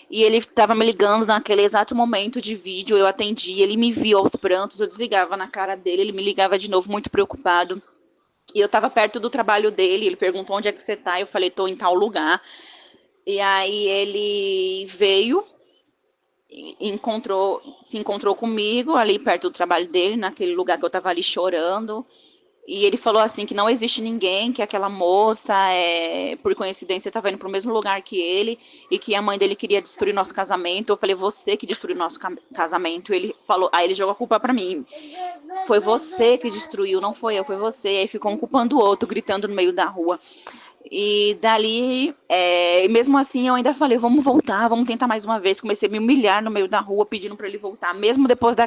E ele estava me ligando naquele exato momento de vídeo, eu atendi, ele me viu aos prantos, eu desligava na cara dele, ele me ligava de novo muito preocupado. E eu estava perto do trabalho dele, ele perguntou onde é que você tá, eu falei, tô em tal lugar. E aí ele veio, se encontrou comigo ali perto do trabalho dele, naquele lugar que eu estava ali chorando. E ele falou assim que não existe ninguém, que aquela moça, por coincidência, estava indo para o mesmo lugar que ele e que a mãe dele queria destruir nosso casamento. Eu falei, você que destruiu nosso casamento. Ele falou, aí ele jogou a culpa para mim. Foi você que destruiu, não foi eu, foi você. Aí ficou um culpando o outro, gritando no meio da rua. E dali, mesmo assim, eu ainda falei, vamos voltar, vamos tentar mais uma vez. Comecei a me humilhar no meio da rua, pedindo para ele voltar, mesmo depois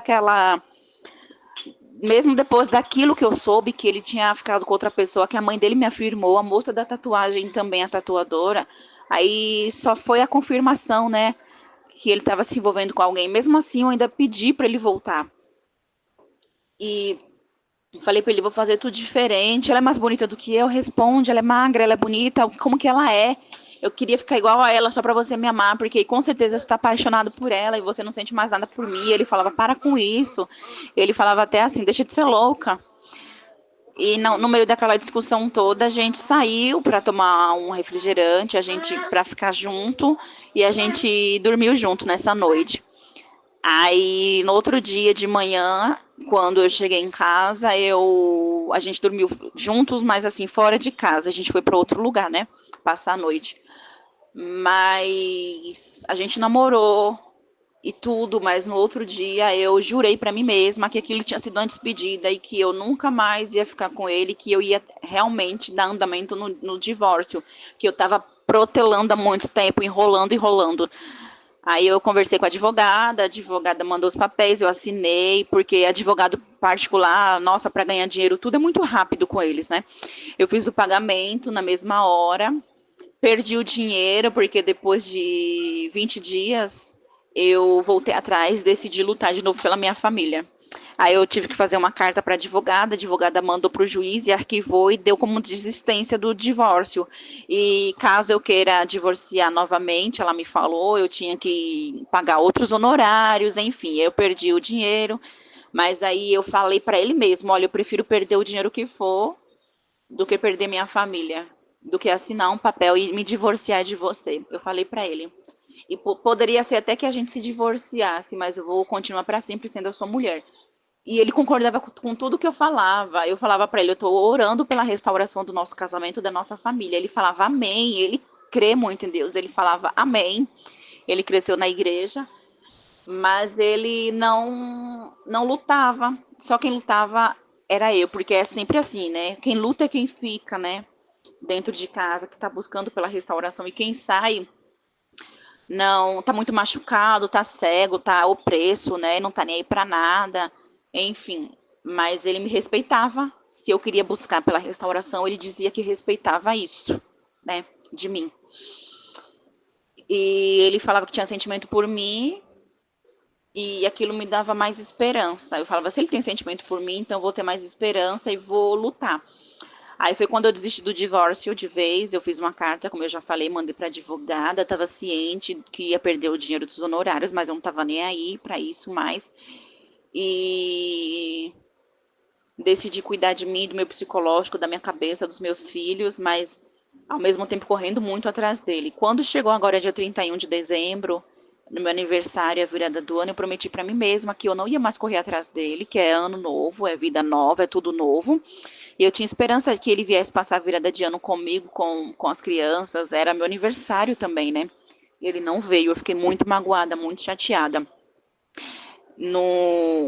daquilo que eu soube que ele tinha ficado com outra pessoa, que a mãe dele me afirmou, a moça da tatuagem também, a tatuadora, aí só foi a confirmação, né, que ele estava se envolvendo com alguém. Mesmo assim, eu ainda pedi para ele voltar. E falei para ele, vou fazer tudo diferente. Ela é mais bonita do que eu, responde, ela é magra, ela é bonita, como que ela é? Eu queria ficar igual a ela só pra você me amar, porque com certeza você está apaixonado por ela e você não sente mais nada por mim. Ele falava, para com isso. Ele falava até assim, deixa de ser louca. E no meio daquela discussão toda, a gente saiu para tomar um refrigerante, a gente para ficar junto e a gente dormiu junto nessa noite. Aí, no outro dia de manhã, quando eu cheguei em casa, a gente dormiu juntos, mas assim, fora de casa. A gente foi para outro lugar, né? Passar a noite. Mas a gente namorou e tudo, mas no outro dia eu jurei para mim mesma que aquilo tinha sido uma despedida e que eu nunca mais ia ficar com ele, que eu ia realmente dar andamento no divórcio, que eu estava protelando há muito tempo, enrolando, enrolando. Aí eu conversei com a advogada mandou os papéis, eu assinei, porque advogado particular, nossa, para ganhar dinheiro, tudo é muito rápido com eles, né? Eu fiz o pagamento na mesma hora, perdi o dinheiro, porque depois de 20 dias eu voltei atrás, decidi lutar de novo pela minha família. Aí eu tive que fazer uma carta para a advogada mandou para o juiz e arquivou e deu como desistência do divórcio. E caso eu queira divorciar novamente, ela me falou, eu tinha que pagar outros honorários, enfim, eu perdi o dinheiro. Mas aí eu falei para ele mesmo, olha, eu prefiro perder o dinheiro que for do que perder minha família, do que assinar um papel e me divorciar de você. Eu falei para ele. E poderia ser até que a gente se divorciasse, mas eu vou continuar para sempre sendo a sua mulher. E ele concordava com tudo que eu falava. Eu falava para ele, eu estou orando pela restauração do nosso casamento, da nossa família. Ele falava amém. Ele crê muito em Deus. Ele falava amém. Ele cresceu na igreja, mas ele não lutava. Só quem lutava era eu, porque é sempre assim, né? Quem luta é quem fica, né? Dentro de casa, que está buscando pela restauração. E quem sai não tá muito machucado, tá cego, tá opresso, né? Não tá nem aí para nada. Enfim, mas ele me respeitava. Se eu queria buscar pela restauração, ele dizia que respeitava isso, né, de mim. E ele falava que tinha sentimento por mim e aquilo me dava mais esperança. Eu falava, se ele tem sentimento por mim, então eu vou ter mais esperança e vou lutar. Aí foi quando eu desisti do divórcio de vez, eu fiz uma carta, como eu já falei, mandei para advogada, estava ciente que ia perder o dinheiro dos honorários, mas eu não estava nem aí para isso mais. E decidi cuidar de mim, do meu psicológico, da minha cabeça, dos meus filhos, mas ao mesmo tempo correndo muito atrás dele. Quando chegou agora dia 31 de dezembro, no meu aniversário, a virada do ano, eu prometi para mim mesma que eu não ia mais correr atrás dele, que é ano novo, é vida nova, é tudo novo. E eu tinha esperança de que ele viesse passar a virada de ano comigo, com as crianças, era meu aniversário também, né? Ele não veio, eu fiquei muito magoada, muito chateada.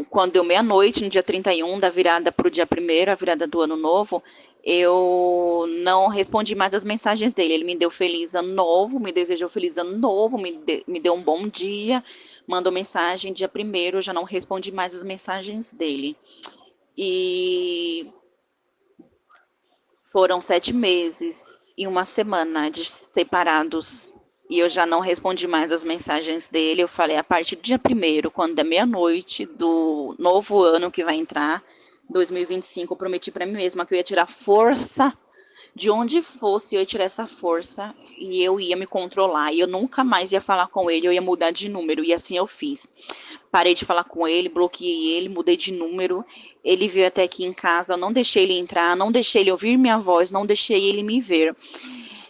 Quando deu meia-noite, no dia 31, da virada para o dia 1º, a virada do ano novo, eu não respondi mais as mensagens dele. Ele me deu feliz ano novo, me desejou feliz ano novo, me deu um bom dia, mandou mensagem dia 1º, eu já não respondi mais as mensagens dele. E foram 7 meses e uma semana de separados. E eu já não respondi mais as mensagens dele. Eu falei, a partir do dia 1º, quando é meia-noite do novo ano que vai entrar, 2025, eu prometi para mim mesma que eu ia tirar força de onde fosse, eu ia tirar essa força e eu ia me controlar. E eu nunca mais ia falar com ele, eu ia mudar de número. E assim eu fiz. Parei de falar com ele, bloqueei ele, mudei de número. Ele veio até aqui em casa, não deixei ele entrar, não deixei ele ouvir minha voz, não deixei ele me ver.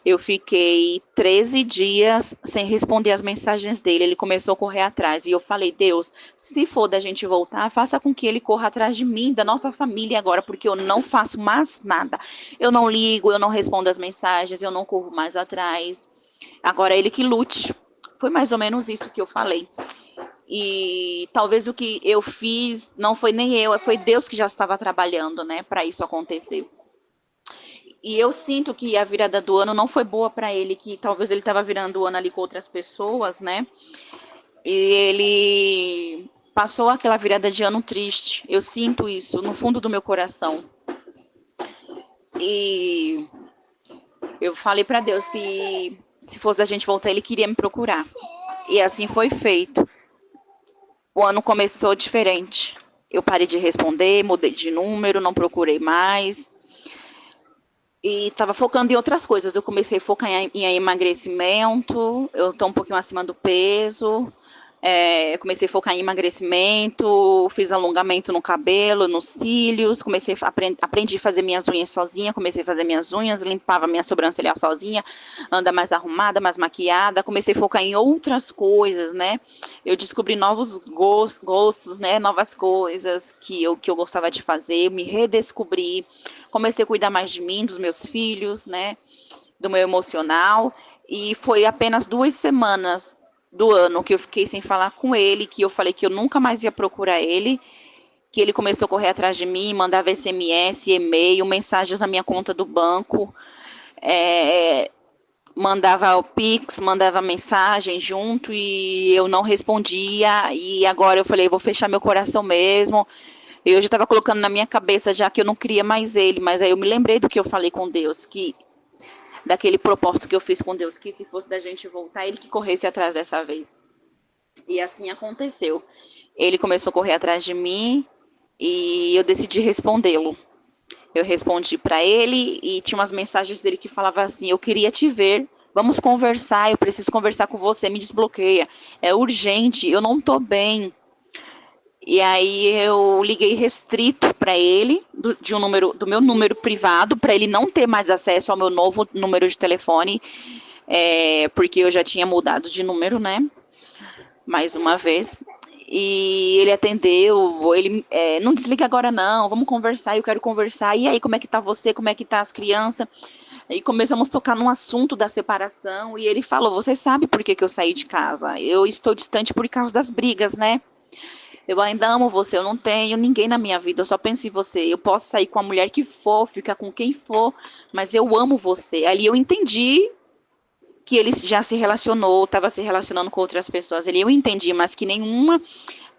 Eu fiquei 13 dias sem responder as mensagens dele. Ele começou a correr atrás. E eu falei, Deus, se for da gente voltar, faça com que ele corra atrás de mim, da nossa família agora, porque eu não faço mais nada. Eu não ligo, eu não respondo as mensagens, eu não corro mais atrás. Agora ele que lute. Foi mais ou menos isso que eu falei. E talvez o que eu fiz não foi nem eu, foi Deus que já estava trabalhando, né, para isso acontecer. E eu sinto que a virada do ano não foi boa para ele, que talvez ele estava virando o ano ali com outras pessoas, né? E ele passou aquela virada de ano triste. Eu sinto isso no fundo do meu coração. E eu falei para Deus que se fosse da gente voltar, ele queria me procurar. E assim foi feito. O ano começou diferente. Eu parei de responder, mudei de número, não procurei mais. E estava focando em outras coisas. Eu comecei a focar em emagrecimento. Eu estou um pouquinho acima do peso. Comecei a focar em emagrecimento. Fiz alongamento no cabelo, nos cílios. Aprendi a fazer minhas unhas sozinha. Comecei a fazer minhas unhas, limpava minha sobrancelha sozinha, anda mais arrumada, mais maquiada. Comecei a focar em outras coisas, né? Eu descobri novos gostos, né? Novas coisas que eu gostava de fazer. Eu me redescobri. Comecei a cuidar mais de mim, dos meus filhos, né? Do meu emocional. E foi apenas 2 semanas do ano que eu fiquei sem falar com ele, que eu falei que eu nunca mais ia procurar ele, que ele começou a correr atrás de mim, mandava SMS, e-mail, mensagens na minha conta do banco, mandava o Pix, mandava mensagem junto e eu não respondia. E agora eu falei, vou fechar meu coração mesmo. Eu já estava colocando na minha cabeça já que eu não queria mais ele, mas aí eu me lembrei do que eu falei com Deus, que daquele propósito que eu fiz com Deus, que se fosse da gente voltar, ele que corresse atrás dessa vez. E assim aconteceu. Ele começou a correr atrás de mim e eu decidi respondê-lo. Eu respondi para ele e tinha umas mensagens dele que falavam assim, eu queria te ver, vamos conversar, eu preciso conversar com você, me desbloqueia, é urgente, eu não tô bem. E aí eu liguei restrito para ele, do meu número privado, para ele não ter mais acesso ao meu novo número de telefone, porque eu já tinha mudado de número, né? Mais uma vez. E ele atendeu, ele, não desliga agora não, vamos conversar, eu quero conversar. E aí, como é que tá você, como é que tá as crianças? E começamos a tocar num assunto da separação, e ele falou, você sabe por que eu saí de casa? Eu estou distante por causa das brigas, né? Eu ainda amo você, eu não tenho ninguém na minha vida, eu só penso em você. Eu posso sair com a mulher que for, ficar com quem for, mas eu amo você. Ali eu entendi que ele já se relacionou, estava se relacionando com outras pessoas. Ali eu entendi, mas que nenhuma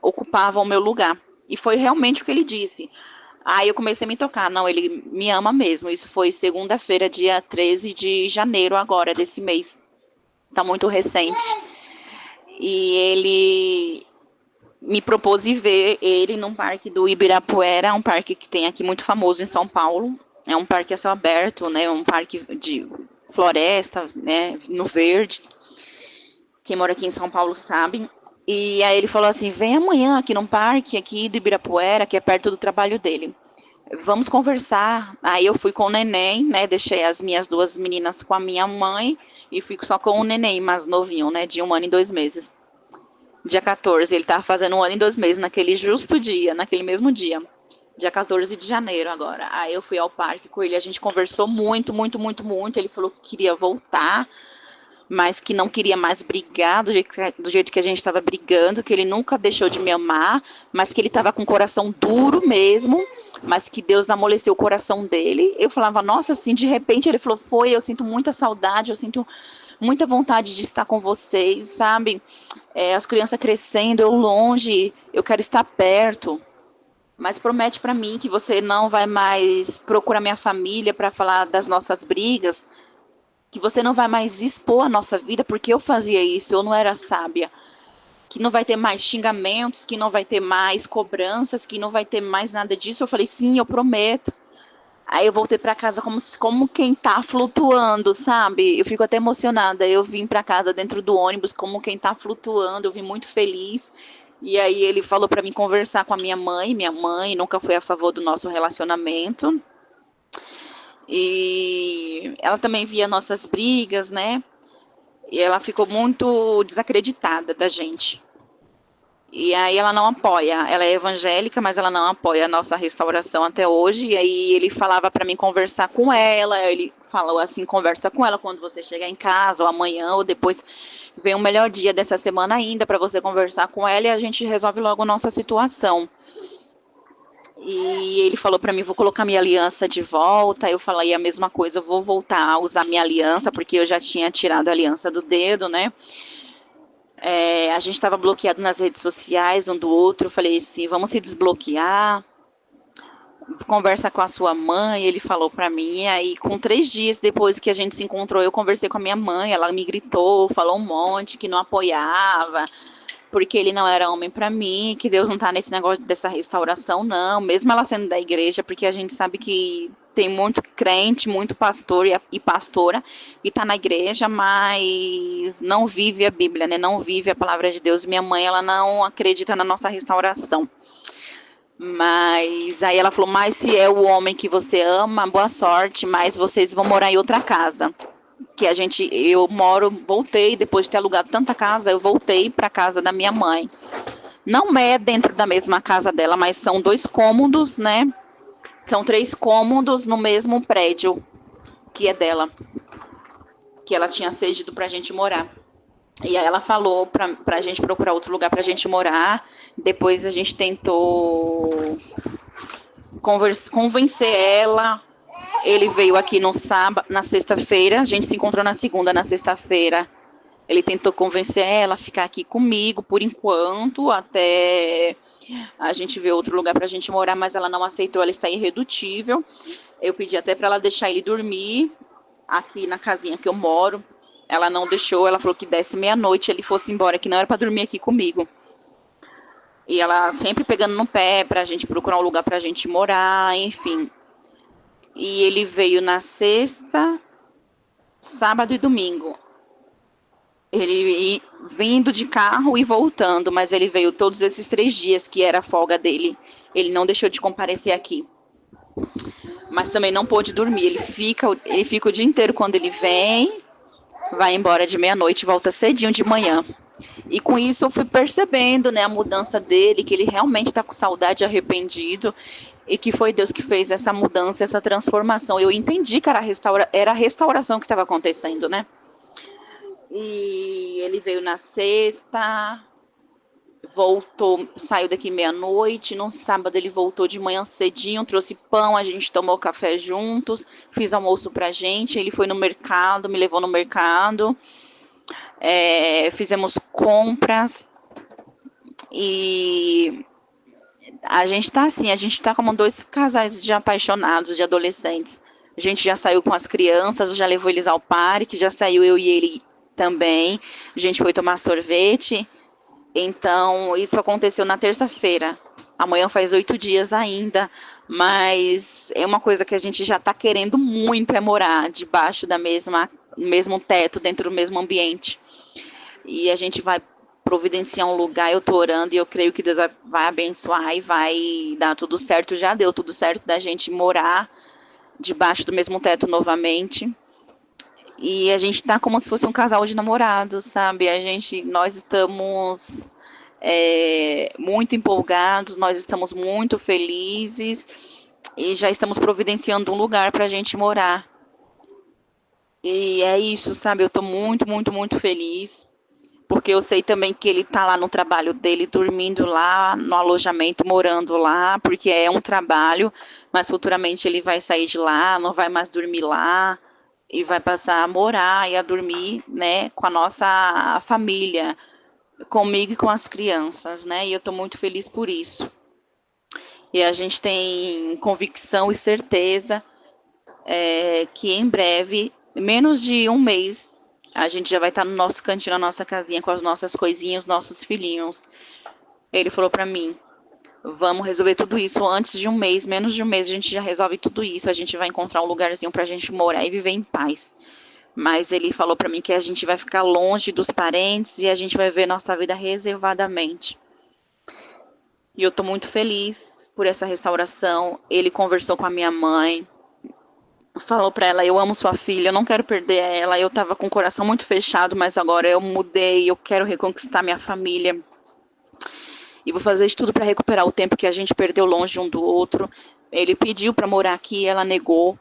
ocupava o meu lugar. E foi realmente o que ele disse. Aí eu comecei a me tocar, não, ele me ama mesmo. Isso foi segunda-feira, dia 13 de janeiro agora, desse mês. Tá muito recente. E ele me propôs ir ver ele num parque do Ibirapuera, um parque que tem aqui muito famoso em São Paulo. É um parque a céu aberto, né? Um parque de floresta, né? No verde. Quem mora aqui em São Paulo sabe. E aí ele falou assim, vem amanhã aqui num parque aqui do Ibirapuera, que é perto do trabalho dele. Vamos conversar. Aí eu fui com o neném, né? Deixei as minhas 2 meninas com a minha mãe e fui só com o neném mais novinho, né? De 1 ano e 2 meses. Dia 14, ele estava fazendo 1 ano e 2 meses naquele justo dia, naquele mesmo dia. Dia 14 de janeiro agora. Aí eu fui ao parque com ele, a gente conversou muito, muito, muito, muito. Ele falou que queria voltar, mas que não queria mais brigar do jeito que a gente estava brigando, que ele nunca deixou de me amar, mas que ele estava com o coração duro mesmo, mas que Deus amoleceu o coração dele. Eu falava, nossa, assim, de repente ele falou, eu sinto muita saudade, eu sinto muita vontade de estar com vocês, sabe? As crianças crescendo, eu longe, eu quero estar perto. Mas promete para mim que você não vai mais procurar minha família para falar das nossas brigas, que você não vai mais expor a nossa vida, porque eu fazia isso, eu não era sábia. que não vai ter mais xingamentos, que não vai ter mais cobranças, que não vai ter mais nada disso. Eu falei, sim, eu prometo. Aí eu voltei para casa como quem tá flutuando, sabe? Eu fico até emocionada. Eu vim para casa dentro do ônibus como quem tá flutuando. Eu vim muito feliz. E aí ele falou para mim conversar com a minha mãe. Minha mãe nunca foi a favor do nosso relacionamento. E ela também via nossas brigas, né? E ela ficou muito desacreditada da gente. E aí ela não apoia. Ela é evangélica, mas ela não apoia a nossa restauração até hoje. E aí ele falava para mim conversar com ela. Ele falou assim, conversa com ela quando você chegar em casa, ou amanhã, ou depois vem um melhor dia dessa semana ainda para você conversar com ela e a gente resolve logo a nossa situação. E ele falou para mim, vou colocar minha aliança de volta. Eu falei a mesma coisa, vou voltar a usar minha aliança, porque eu já tinha tirado a aliança do dedo, né? A gente estava bloqueado nas redes sociais um do outro. Eu falei assim, vamos se desbloquear, conversa com a sua mãe. Ele falou para mim. E aí, com 3 dias depois que a gente se encontrou, eu conversei com a minha mãe. Ela me gritou, falou um monte que não apoiava, porque ele não era homem para mim, que Deus não tá nesse negócio dessa restauração, não. Mesmo ela sendo da igreja, porque a gente sabe que tem muito crente, muito pastor e pastora que está na igreja, mas não vive a Bíblia, né? Não vive a palavra de Deus. Minha mãe, ela não acredita na nossa restauração. Mas aí ela falou, mas se é o homem que você ama, boa sorte, mas vocês vão morar em outra casa. Eu voltei, depois de ter alugado tanta casa, eu voltei para a casa da minha mãe. Não é dentro da mesma casa dela, mas são 2 cômodos, né? São 3 cômodos no mesmo prédio que é dela, que ela tinha cedido pra gente morar. E aí ela falou pra gente procurar outro lugar pra gente morar. Depois a gente tentou convencer ela. Ele veio aqui no sábado, na sexta-feira. A gente se encontrou na segunda, na sexta-feira. Ele tentou convencer ela a ficar aqui comigo por enquanto, até a gente ver outro lugar pra gente morar, mas ela não aceitou, ela está irredutível. Eu pedi até para ela deixar ele dormir aqui na casinha que eu moro. Ela não deixou, ela falou que desse meia-noite ele fosse embora, que não era para dormir aqui comigo. E ela sempre pegando no pé pra gente procurar um lugar pra gente morar, enfim. E ele veio na sexta, sábado e domingo. Ele vindo de carro e voltando, mas ele veio todos esses 3 dias que era a folga dele. Ele não deixou de comparecer aqui. Mas também não pôde dormir. Ele fica o dia inteiro quando ele vem, vai embora de meia-noite e volta cedinho de manhã. E com isso eu fui percebendo, né, a mudança dele, que ele realmente está com saudade, arrependido, e que foi Deus que fez essa mudança, essa transformação. Eu entendi que era a restauração que estava acontecendo, né? E ele veio na sexta, voltou, saiu daqui meia-noite. No sábado ele voltou de manhã cedinho, trouxe pão, a gente tomou café juntos, fiz almoço pra gente. Ele foi no mercado, me levou no mercado, fizemos compras e a gente tá assim, a gente tá como 2 casais de apaixonados, de adolescentes. A gente já saiu com as crianças, já levou eles ao parque, já saiu eu e ele também. A gente foi tomar sorvete. Então, isso aconteceu na terça-feira. Amanhã faz 8 dias ainda, mas é uma coisa que a gente já está querendo muito, é morar debaixo da mesmo teto, dentro do mesmo ambiente. E a gente vai providenciar um lugar, eu estou orando e eu creio que Deus vai abençoar e vai dar tudo certo. Já deu tudo certo da gente morar debaixo do mesmo teto novamente. E a gente tá como se fosse um casal de namorados, sabe? Nós estamos muito empolgados, nós estamos muito felizes e já estamos providenciando um lugar para a gente morar. E é isso, sabe? Eu tô muito, muito, muito feliz, porque eu sei também que ele tá lá no trabalho dele, dormindo lá no alojamento, morando lá, porque é um trabalho, mas futuramente ele vai sair de lá, não vai mais dormir lá e vai passar a morar e a dormir, né, com a nossa família, comigo e com as crianças, né? E eu estou muito feliz por isso. E a gente tem convicção e certeza que em breve, menos de um mês, A gente já vai estar no nosso cantinho, na nossa casinha, com as nossas coisinhas, os nossos filhinhos. Ele falou pra mim, vamos resolver tudo isso antes de um mês, menos de um mês a gente já resolve tudo isso. A gente vai encontrar um lugarzinho pra gente morar e viver em paz. Mas ele falou pra mim que a gente vai ficar longe dos parentes e a gente vai ver nossa vida reservadamente. E eu tô muito feliz por essa restauração. Ele conversou com a minha mãe, falou pra ela, eu amo sua filha, eu não quero perder ela. Eu tava com o coração muito fechado, mas agora eu mudei, eu quero reconquistar minha família. E vou fazer de tudo para recuperar o tempo que a gente perdeu longe um do outro. Ele pediu para morar aqui, ela negou,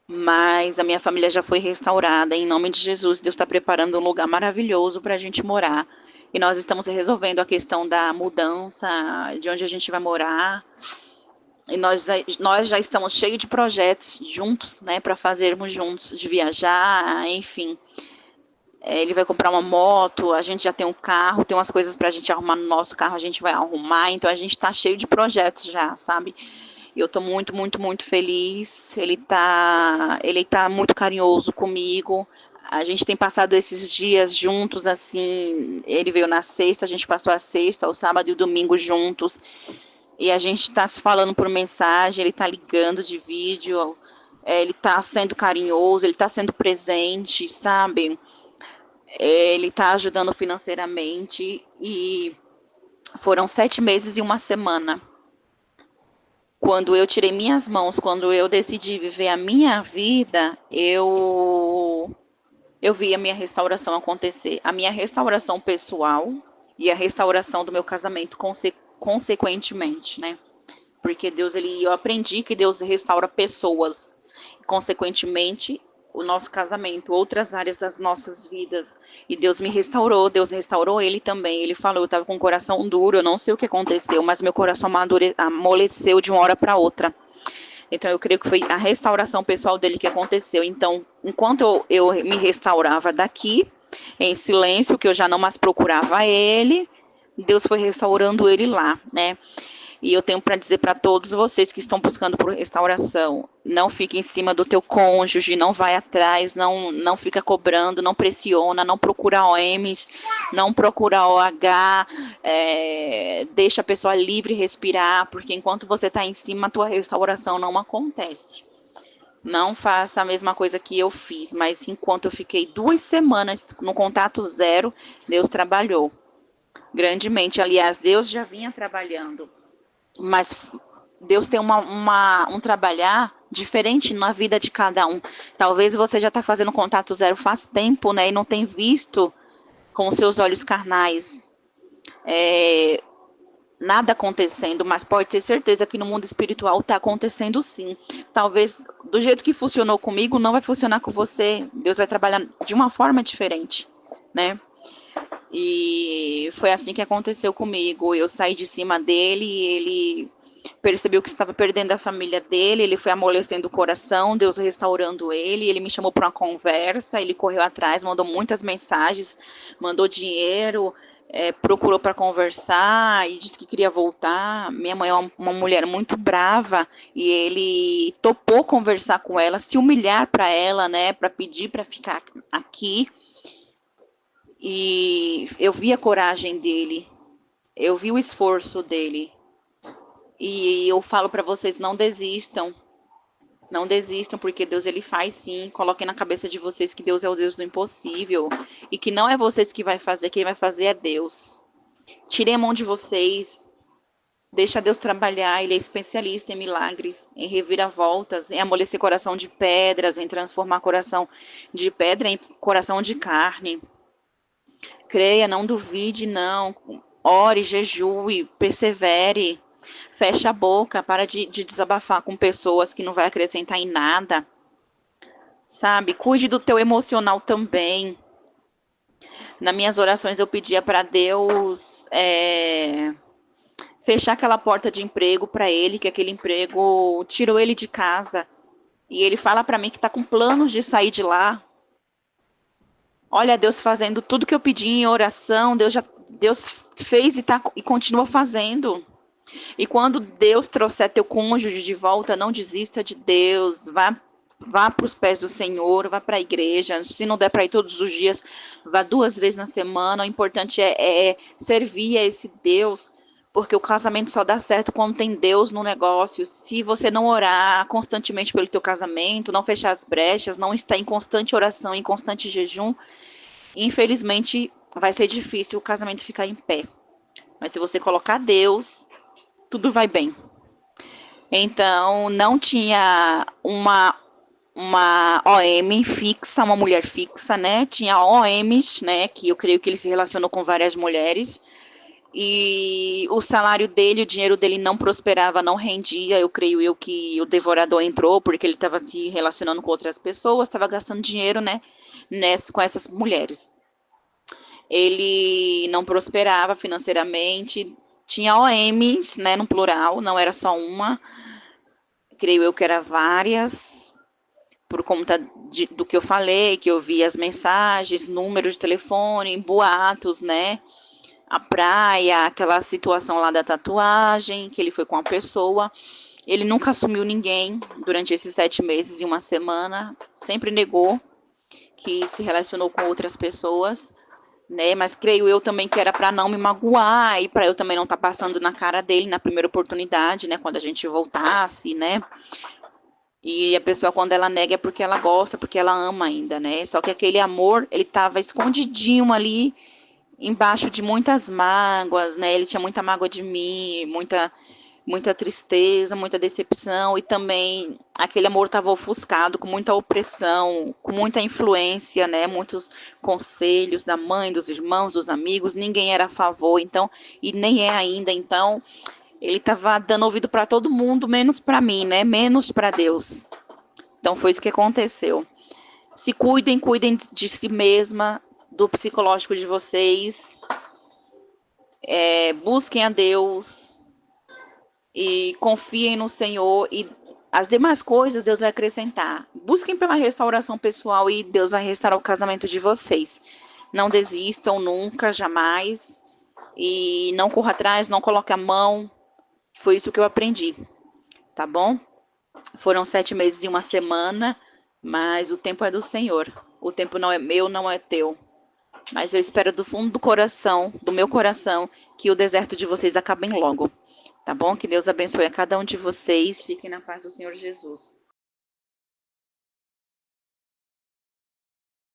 mas a minha família já foi restaurada. Em nome de Jesus, Deus está preparando um lugar maravilhoso para a gente morar. E nós estamos resolvendo a questão da mudança, de onde a gente vai morar. E nós já estamos cheios de projetos juntos, né, para fazermos juntos, de viajar, enfim. Ele vai comprar uma moto, a gente já tem um carro, tem umas coisas pra gente arrumar no nosso carro, a gente vai arrumar, então a gente tá cheio de projetos já, sabe? E eu tô muito, muito, muito feliz. Ele tá muito carinhoso comigo. A gente tem passado esses dias juntos, assim. Ele veio na sexta, a gente passou a sexta, o sábado e o domingo juntos. E a gente tá se falando por mensagem, ele tá ligando de vídeo, ele tá sendo carinhoso, ele tá sendo presente, sabe? Ele está ajudando financeiramente e foram 7 meses e uma semana. Quando eu tirei minhas mãos, quando eu decidi viver a minha vida, eu vi a minha restauração acontecer. A minha restauração pessoal e a restauração do meu casamento consequentemente, né? Porque eu aprendi que Deus restaura pessoas. Consequentemente, o nosso casamento, outras áreas das nossas vidas. E Deus me restaurou, Deus restaurou ele também. Ele falou, eu estava com o coração duro, eu não sei o que aconteceu, mas meu coração amoleceu de uma hora para outra. Então eu creio que foi a restauração pessoal dele que aconteceu. Então, enquanto eu me restaurava daqui, em silêncio, que eu já não mais procurava ele, Deus foi restaurando ele lá, né? E eu tenho para dizer para todos vocês que estão buscando por restauração, não fique em cima do teu cônjuge, não vai atrás, não fica cobrando, não pressiona, não procura OMs, não procura OH, deixa a pessoa livre respirar, porque enquanto você está em cima, a tua restauração não acontece. Não faça a mesma coisa que eu fiz, mas enquanto eu fiquei 2 semanas no contato zero, Deus trabalhou grandemente. Aliás, Deus já vinha trabalhando. Mas Deus tem um trabalhar diferente na vida de cada um. Talvez você já está fazendo contato zero faz tempo, né? E não tem visto com os seus olhos carnais nada acontecendo, mas pode ter certeza que no mundo espiritual está acontecendo sim. Talvez do jeito que funcionou comigo, não vai funcionar com você. Deus vai trabalhar de uma forma diferente, né? E foi assim que aconteceu comigo. Eu saí de cima dele e ele percebeu que estava perdendo a família dele, ele foi amolecendo o coração, Deus restaurando ele me chamou para uma conversa, ele correu atrás, mandou muitas mensagens, mandou dinheiro, procurou para conversar e disse que queria voltar. Minha mãe é uma mulher muito brava e ele topou conversar com ela, se humilhar para ela, né, para pedir para ficar aqui. E eu vi a coragem dele, eu vi o esforço dele. E eu falo para vocês, não desistam, porque Deus ele faz sim. Coloquem na cabeça de vocês que Deus é o Deus do impossível e que não é vocês que vai fazer, quem vai fazer é Deus. Tirem a mão de vocês, deixa Deus trabalhar, ele é especialista em milagres, em reviravoltas, em amolecer coração de pedras, em transformar coração de pedra em coração de carne. Creia, não duvide, não. Ore, jejue, persevere. Fecha a boca, para de desabafar com pessoas que não vai acrescentar em nada. Sabe? Cuide do teu emocional também. Nas minhas orações eu pedia para Deus fechar aquela porta de emprego para ele, que aquele emprego tirou ele de casa. E ele fala para mim que está com planos de sair de lá. Olha, Deus fazendo tudo que eu pedi em oração, Deus fez e continua fazendo. E quando Deus trouxer teu cônjuge de volta, não desista de Deus. Vá vá para os pés do Senhor, vá para a igreja. Se não der para ir todos os dias, vá 2 vezes na semana. O importante é servir a esse Deus, porque o casamento só dá certo quando tem Deus no negócio. Se você não orar constantemente pelo teu casamento, não fechar as brechas, não estar em constante oração, em constante jejum, infelizmente vai ser difícil o casamento ficar em pé. Mas se você colocar Deus, tudo vai bem. Então, não tinha uma OM fixa, uma mulher fixa, né? Tinha OMs, né? Que eu creio que ele se relacionou com várias mulheres. E o salário dele, o dinheiro dele não prosperava, não rendia. Eu creio que o devorador entrou porque ele estava se relacionando com outras pessoas, estava gastando dinheiro, né? Com essas mulheres. Ele não prosperava financeiramente. Tinha OMs, né? No plural, não era só uma. Creio eu que era várias, por conta do que eu falei, que eu vi as mensagens, número de telefone, boatos, né? A praia, aquela situação lá da tatuagem, que ele foi com a pessoa. Ele nunca assumiu ninguém durante esses 7 meses e uma semana, sempre negou que se relacionou com outras pessoas, né? Mas creio eu também que era para não me magoar e para eu também não estar passando na cara dele na primeira oportunidade, né? Quando a gente voltasse, né? E a pessoa, quando ela nega, é porque ela gosta, porque ela ama ainda, né? Só que aquele amor, ele estava escondidinho ali, embaixo de muitas mágoas, né? Ele tinha muita mágoa de mim, muita tristeza, muita decepção, e também aquele amor estava ofuscado, com muita opressão, com muita influência, né? Muitos conselhos da mãe, dos irmãos, dos amigos, ninguém era a favor, então, e nem é ainda, então ele estava dando ouvido para todo mundo, menos para mim, né? Menos para Deus. Então foi isso que aconteceu. Se cuidem, cuidem de si mesma, do psicológico de vocês. Busquem a Deus e confiem no Senhor, e as demais coisas Deus vai acrescentar. Busquem pela restauração pessoal e Deus vai restaurar o casamento de vocês. Não desistam nunca, jamais. E não corra atrás, não coloque a mão. Foi isso que eu aprendi, tá bom? Foram 7 meses e uma semana, mas o tempo é do Senhor. O tempo não é meu, não é teu. Mas eu espero do fundo do coração, do meu coração, que o deserto de vocês acabe logo. Tá bom? Que Deus abençoe a cada um de vocês. Fiquem na paz do Senhor Jesus.